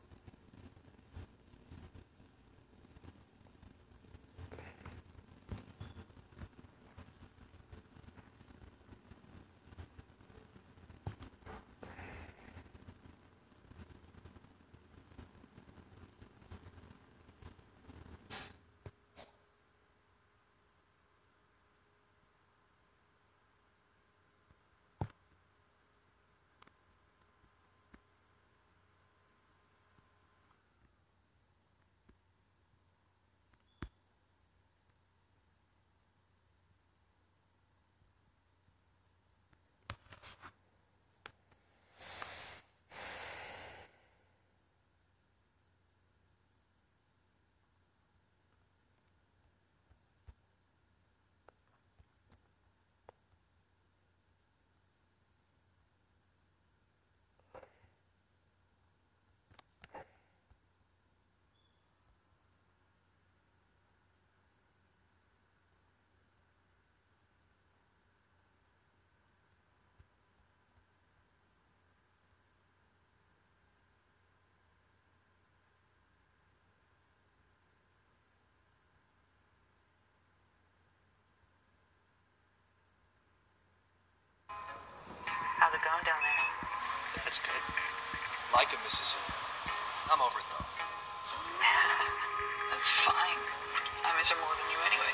going down there?
That's good. Like it, Mrs. U. I'm over it, though.
That's fine. I miss her more than you anyway.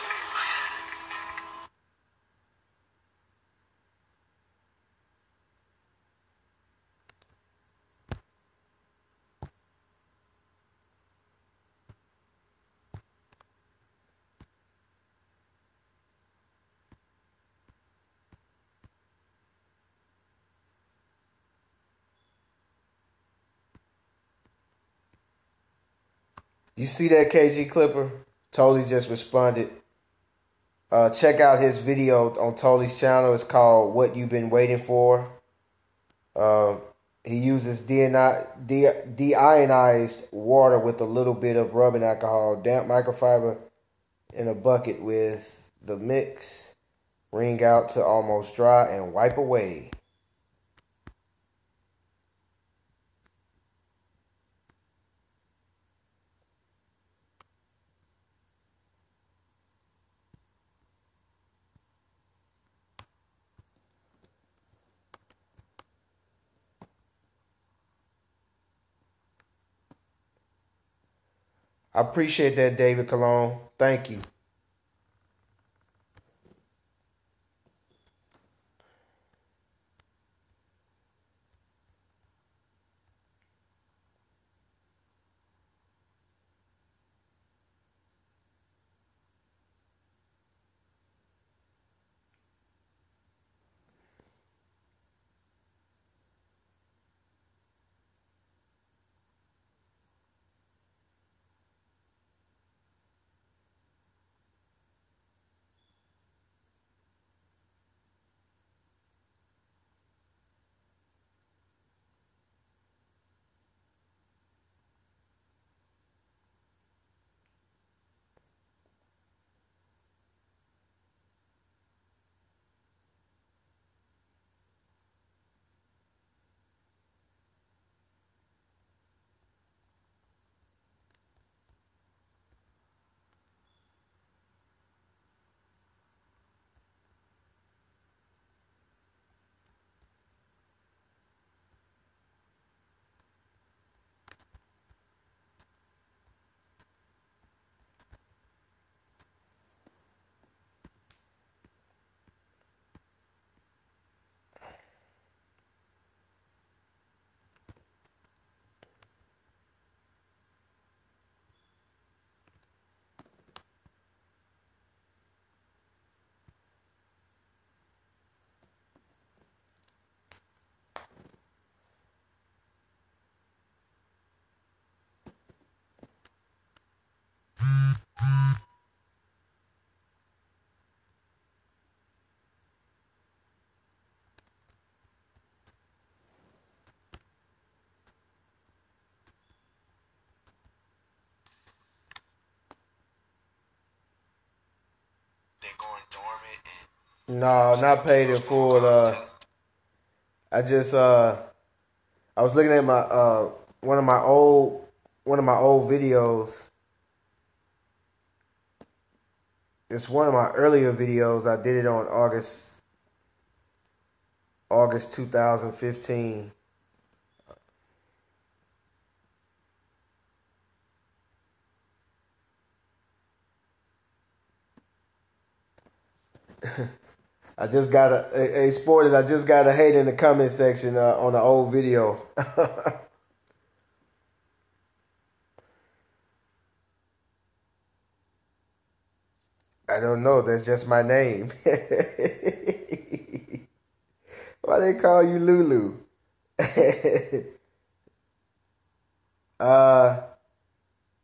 You see that, KG Clipper? Totally just responded. Check out his video on Tolly's channel. It's called What You've Been Waiting For. He uses deionized water with a little bit of rubbing alcohol, damp microfiber in a bucket with the mix. Wring out to almost dry and wipe away. I appreciate that, David Cologne. Thank you.
They're going dormant
No, not paid in full. I just I was looking at my one of my old videos. It's one of my earlier videos. I did it on August 2015. I just got a spoilers. I just got a hate in the comment section on the old video. I don't know. That's just my name. Why they call you Lulu?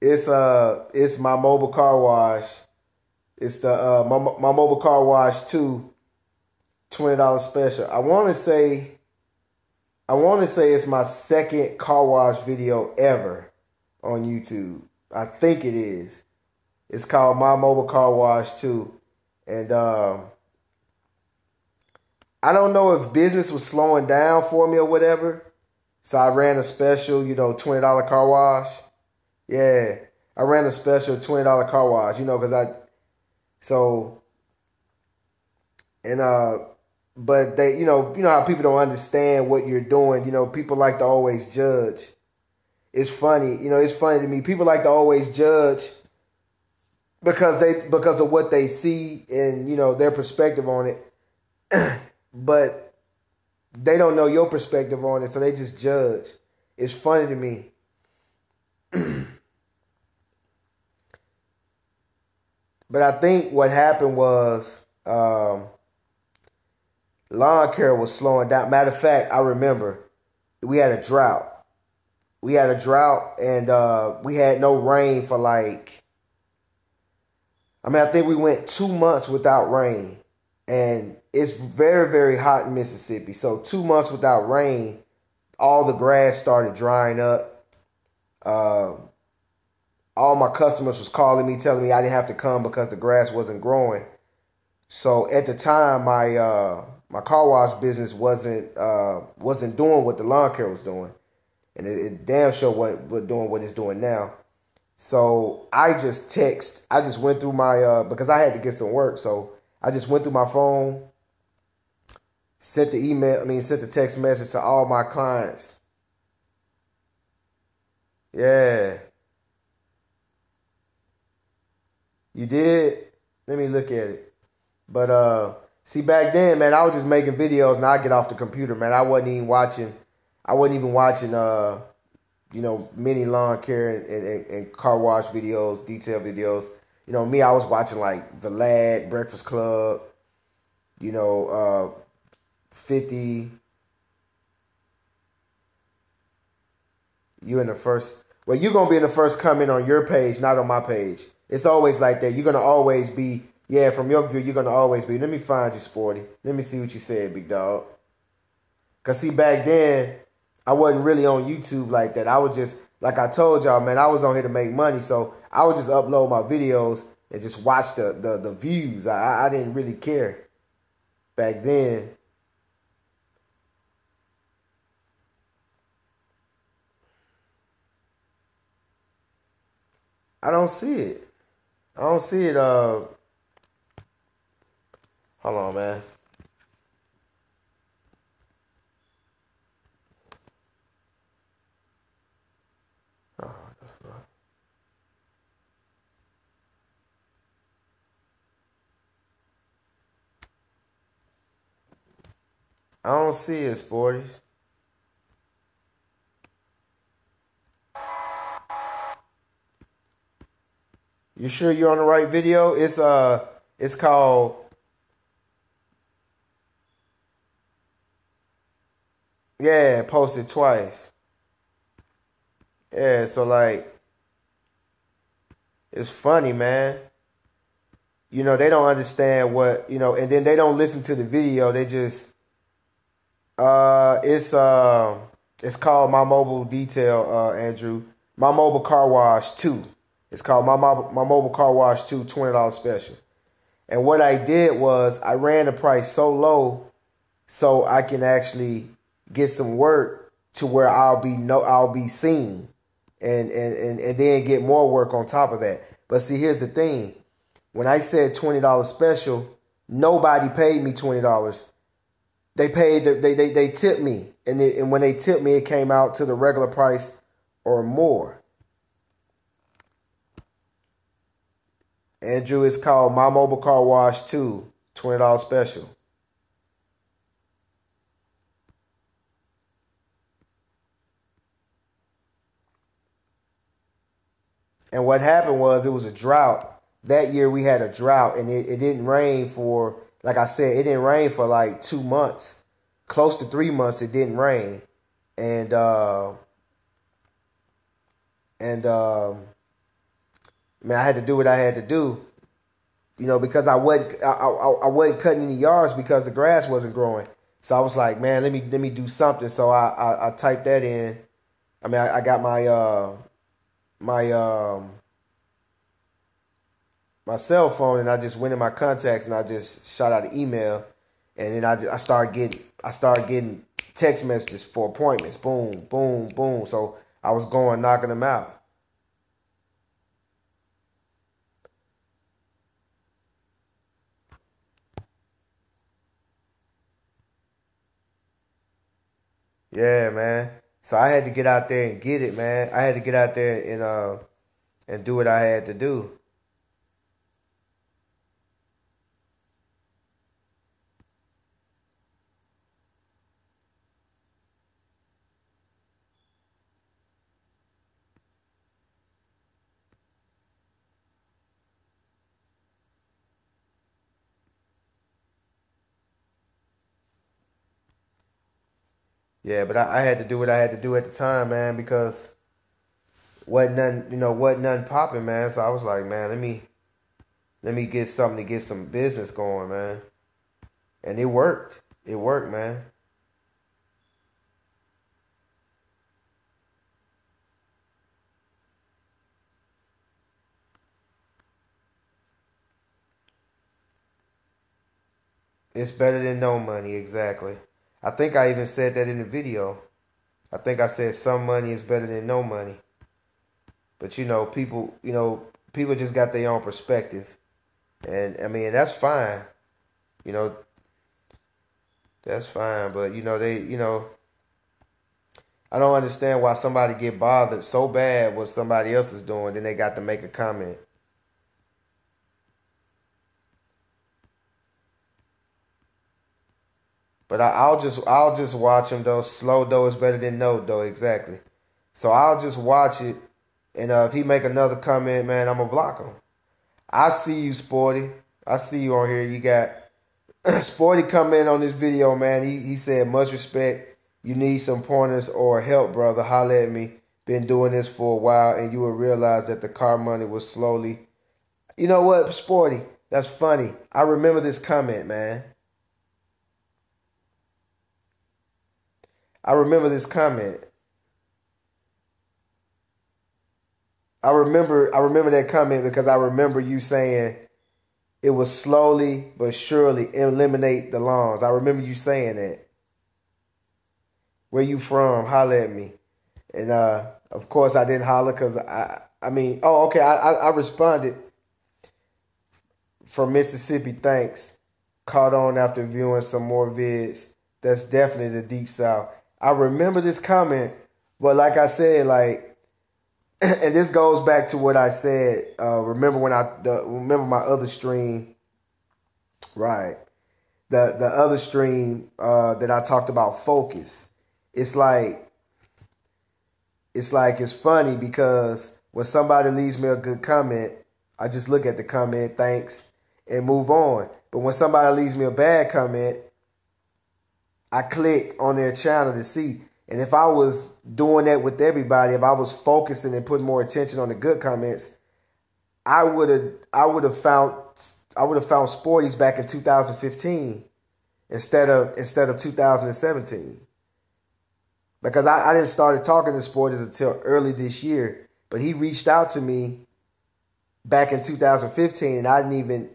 It's my mobile car wash. It's the my mobile car wash 2 $20 special. I want to say it's my second car wash video ever on YouTube. I think it is. It's called My Mobile Car Wash 2. And I don't know if business was slowing down for me or whatever. So I ran a special, $20 car wash. Yeah, I ran a special $20 car wash, because but they, you know how people don't understand what you're doing. You know, people like to always judge. It's funny, it's funny to me. People like to always judge because of what they see and their perspective on it, but they don't know your perspective on it, so they just judge. It's funny to me. But I think what happened was lawn care was slowing down. Matter of fact, I remember we had a drought. And we had no rain for I think we went 2 months without rain. And it's very, very hot in Mississippi. So 2 months without rain, all the grass started drying up. All my customers was calling me, telling me I didn't have to come because the grass wasn't growing. So at the time, my car wash business wasn't doing what the lawn care was doing, and it damn sure wasn't doing what it's doing now. So I just went through my because I had to get some work, so I just went through my phone, sent the text message to all my clients. Yeah. You did? Let me look at it. But see, back then, man, I was just making videos and I'd get off the computer, man. I wasn't even watching mini lawn care and car wash videos, detail videos. Me, I was watching like Vlad, Breakfast Club, 50. You're going to be in the first comment on your page, not on my page. It's always like that. You're going to always be, from your view, you're going to always be. Let me find you, Sporty. Let me see what you said, big dog. Because, see, back then, I wasn't really on YouTube like that. I was just, like I told y'all, man, I was on here to make money. So I would just upload my videos and just watch the views. I didn't really care back then. I don't see it. Hold on, man. Oh, that's not. I don't see it, Sporties. You sure you're on the right video? It's called posted twice. Yeah, so it's funny, man. They don't understand what, and then they don't listen to the video. They just it's called My Mobile Detail, Andrew. My Mobile Car Wash 2. It's called My Mobile Car Wash 2 $20 special. And what I did was I ran the price so low so I can actually get some work to where I'll be seen and then get more work on top of that. But see, here's the thing. When I said $20 special, nobody paid me $20. They tipped me. And when they tipped me, it came out to the regular price or more. Andrew, it's called My Mobile Car Wash 2, $20 special. And what happened was it was a drought. That year we had a drought and it didn't rain for, like I said, it didn't rain for like 2 months. Close to 3 months it didn't rain. And man, I had to do what I had to do, because I wasn't cutting any yards because the grass wasn't growing. So I was like, man, let me do something. So I typed that in. I got my cell phone and I just went in my contacts and I just shot out an email, and then I started getting text messages for appointments. Boom, boom, boom. So I was going knocking them out. Yeah, man. So I had to get out there and get it, man. I had to get out there and do what I had to do. Yeah, but I had to do what I had to do at the time, man, because wasn't nothing popping, man. So I was like, man, let me get something to get some business going, man. And it worked. It worked, man. It's better than no money, exactly. I think I even said that in the video. I think I said some money is better than no money. But people just got their own perspective. And I mean, that's fine. You know, that's fine. But I don't understand why somebody get bothered so bad what somebody else is doing, then they got to make a comment. But I'll just watch him though. Slow though is better than no though, exactly. So I'll just watch it, and if he make another comment, man, I'm gonna block him. I see you, Sporty. I see you on here. You got Sporty come in on this video, man. He said, much respect. You need some pointers or help, brother. Holla at me. Been doing this for a while, and you will realize that the car money was slowly. You know what, Sporty? That's funny. I remember this comment, man. I remember this comment. I remember that comment because I remember you saying it was slowly but surely eliminate the lawns. I remember you saying that. Where you from? Holla at me. And of course I didn't holler because I responded from Mississippi, thanks. Caught on after viewing some more vids. That's definitely the Deep South. I remember this comment, but like I said, and this goes back to what I said. Remember my other stream, right? The other stream that I talked about focus. It's funny because when somebody leaves me a good comment, I just look at the comment, thanks, and move on. But when somebody leaves me a bad comment, I click on their channel to see. And if I was doing that with everybody, if I was focusing and putting more attention on the good comments, I would have found Sporties back in 2015 instead of 2017. Because I didn't start talking to Sporties until early this year. But he reached out to me back in 2015, and I didn't even,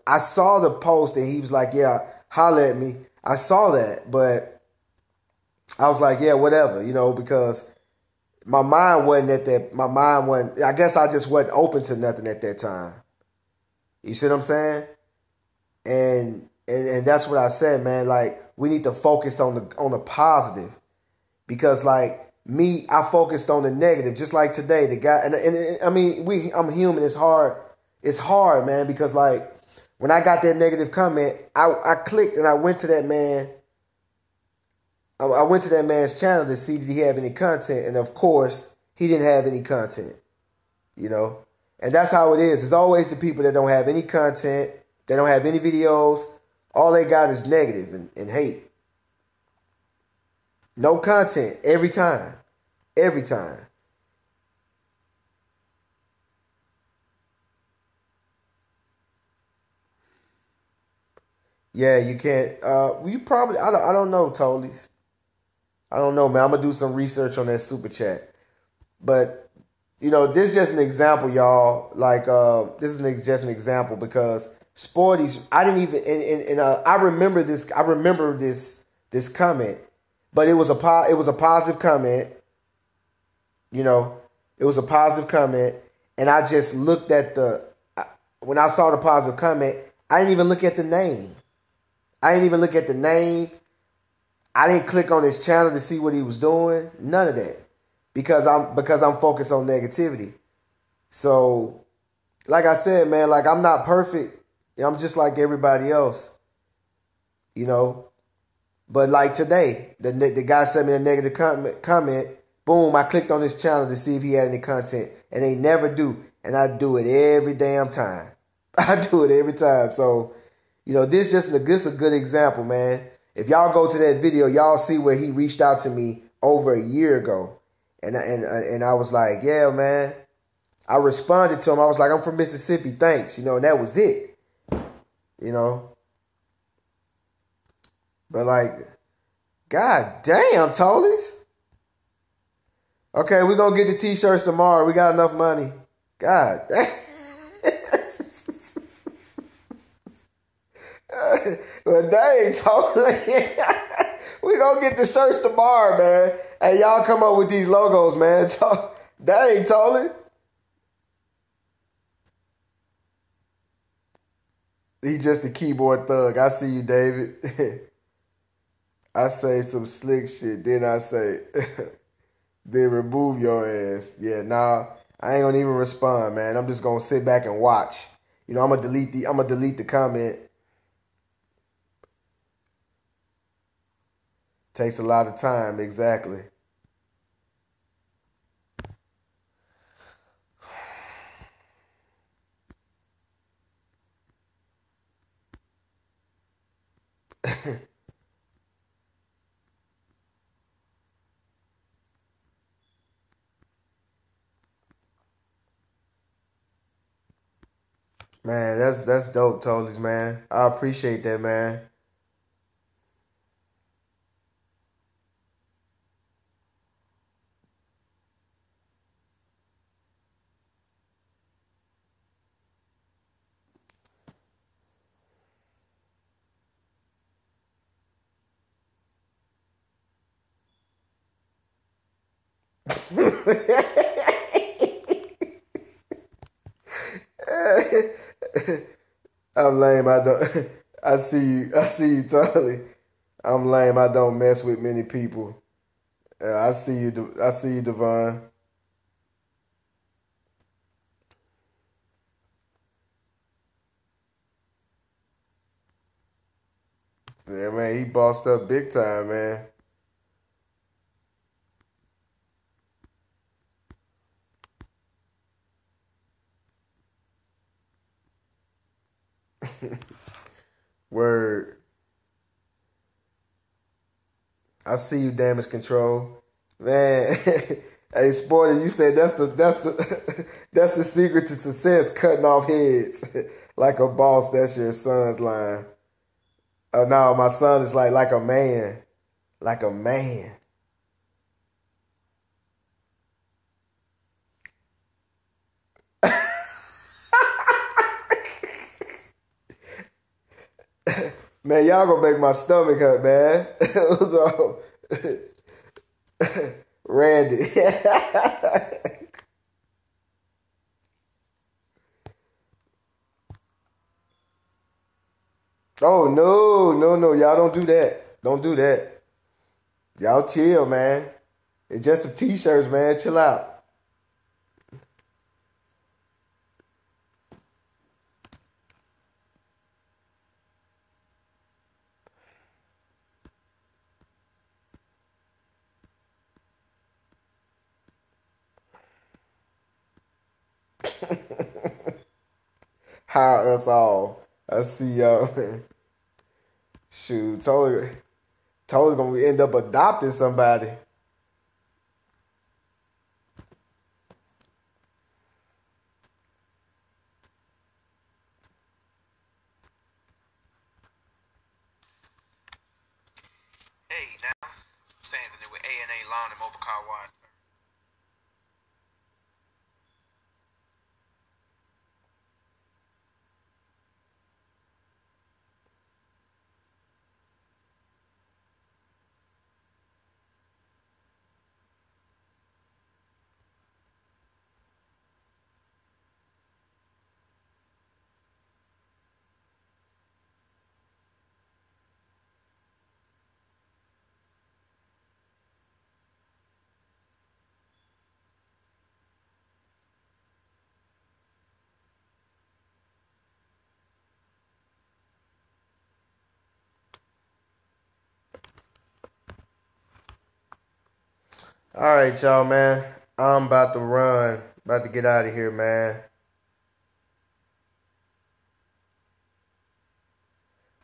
I saw the post and he was like, yeah, holla at me. I saw that, but I was like, yeah, whatever, because my mind wasn't I guess I just wasn't open to nothing at that time. You see what I'm saying? And that's what I said, man. We need to focus on the positive, because me, I focused on the negative, just like today. The guy, and I mean, I'm human. It's hard. It's hard, man, because when I got that negative comment, I clicked and I went to that man. I went to that man's channel to see did he have any content, and of course, he didn't have any content. And that's how it is. It's always the people that don't have any content, they don't have any videos. All they got is negative and hate. No content every time. Every time. Yeah, you can't. You probably. I don't know, Tolies. I don't know, man. I'm gonna do some research on that super chat. But this is just an example, y'all. This is just an example because Sporties. I didn't even. And I remember this. I remember this comment, but it was a positive comment. It was a positive comment, and I just looked at when I saw the positive comment, I didn't even look at the name. I I didn't click on his channel to see what he was doing. None of that. Because I'm focused on negativity. So, like I said, man, like I'm not perfect. I'm just like everybody else. You know? But like today, the guy sent me a negative comment. Boom, I clicked on his channel to see if he had any content. And they never do. And I do it every damn time. I do it every time. So, you know, this is just a good example, man. If y'all go to that video, y'all see where he reached out to me over a year ago. And I was like, yeah, man. I responded to him. I was like, I'm from Mississippi. Thanks. You know, and that was it. You know. But like, God damn, Tolies. Okay, we're going to get the t-shirts tomorrow. We got enough money. God damn. Well, dang, Totally. We gonna get the shirts tomorrow, man. Hey, y'all come up with these logos, man. Dang, Totally. He just a keyboard thug. I see you, David. I say some slick shit. Then I say, then remove your ass. Yeah, nah, I ain't gonna even respond, man. I'm just gonna sit back and watch. You know, I'm gonna delete the comment. Takes a lot of time, exactly. Man, that's dope, Tolies, man. I appreciate that, man. I'm lame. I don't. I see you. I see you totally. I'm lame. I don't mess with many people. I see you. I see you, Devon. Yeah, man. He bossed up big time, man. Word. I see you, damage control, man. Hey, spoiler, you said that's the that's the secret to success: cutting off heads like a boss. That's your son's line. Oh no, my son is like a man, like a man. Man, y'all gonna make my stomach hurt, man. So, Randy. Oh no, y'all don't do that. Don't do that. Y'all chill, man. It's just some t-shirts, man. Chill out. Hire us all. I see y'all. Shoot, totally gonna end up adopting somebody.
Hey, now, saying that it with A&A Lawn and Mobile Car Wash.
All right, y'all, man. I'm about to run. About to get out of here, man.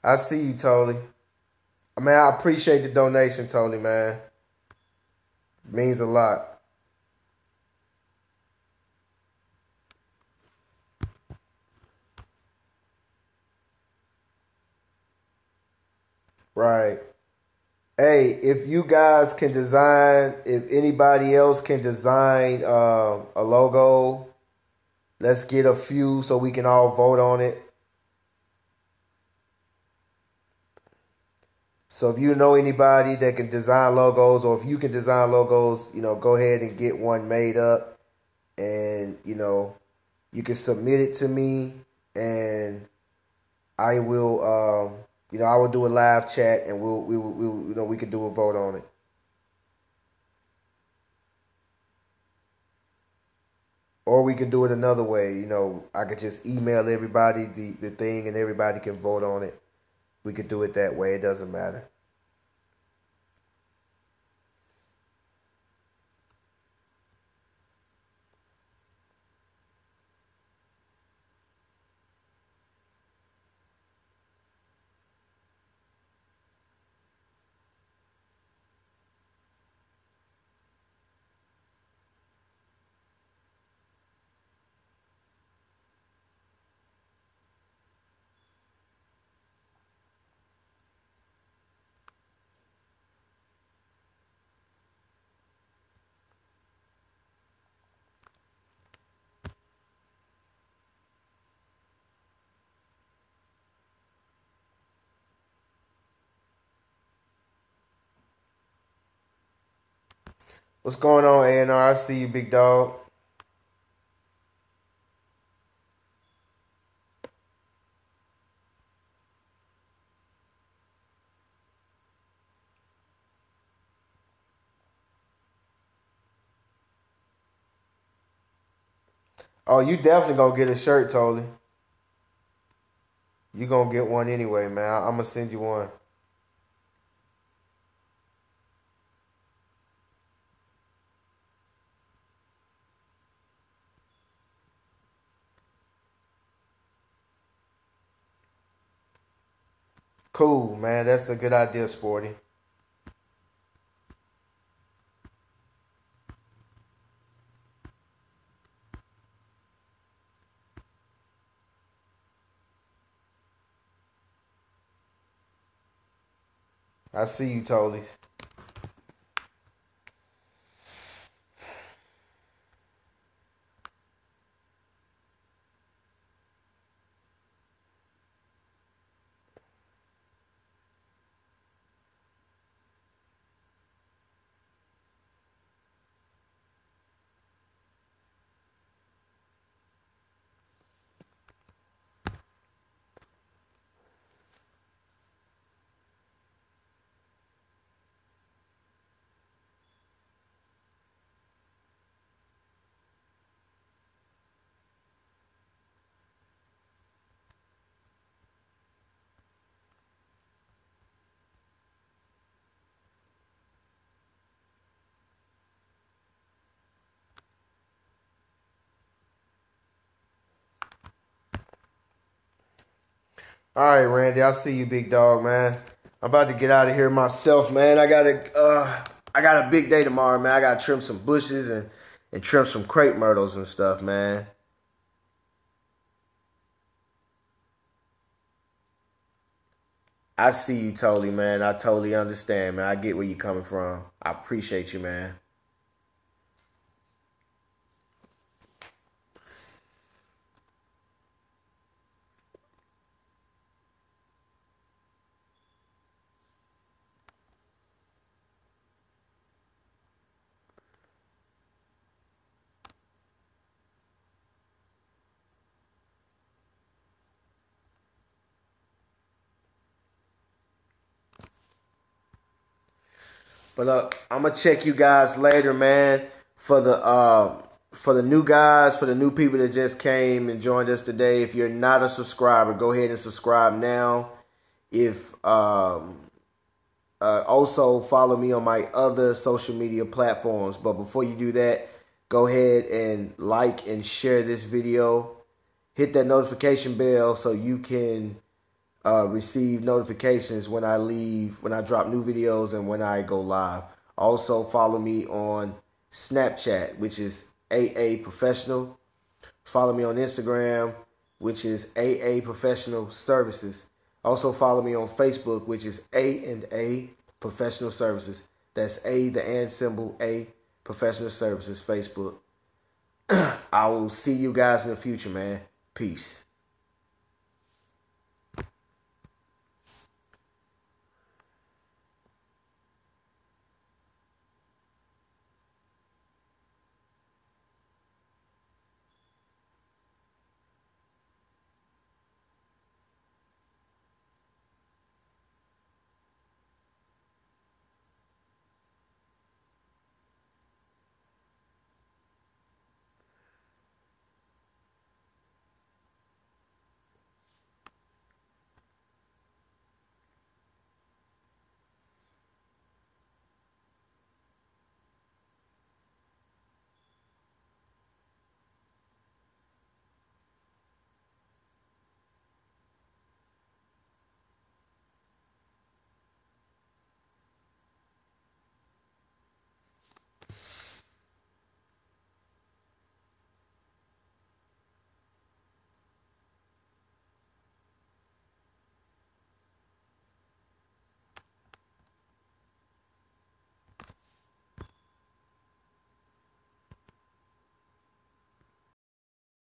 I see you, Tony. Man, I appreciate the donation, Tony, man. Means a lot. Right. Hey, if you guys can design, if anybody else can design a logo, let's get a few so we can all vote on it. So if you know anybody that can design logos, or if you can design logos, go ahead and get one made up, and you can submit it to me, and I will, I will do a live chat, and we can do a vote on it. Or we can do it another way. I could just email everybody the thing, and everybody can vote on it. We could do it that way. It doesn't matter. What's going on, A&R? I see you, big dog. Oh, you definitely gonna get a shirt, Tolly. You gonna get one anyway, man. I'm gonna send you one. Cool, man. That's a good idea, Sporty. I see you, Tollies. All right, Randy. I see you, big dog, man. I'm about to get out of here myself, man. I got a big day tomorrow, man. I gotta trim some bushes and trim some crepe myrtles and stuff, man. I see you totally, man. I totally understand, man. I get where you coming from. I appreciate you, man. But I'm gonna check you guys later, man. For the new guys, for the new people that just came and joined us today. If you're not a subscriber, go ahead and subscribe now. If Also, follow me on my other social media platforms. But before you do that, go ahead and like and share this video. Hit that notification bell so you can receive notifications when I drop new videos and when I go live. Also, follow me on Snapchat, which is AA Professional. Follow me on Instagram, which is AA Professional Services. Also follow me on Facebook, which is A&A Professional Services. That's A, the and symbol, A Professional Services, Facebook. I will see you guys in the future, man. Peace.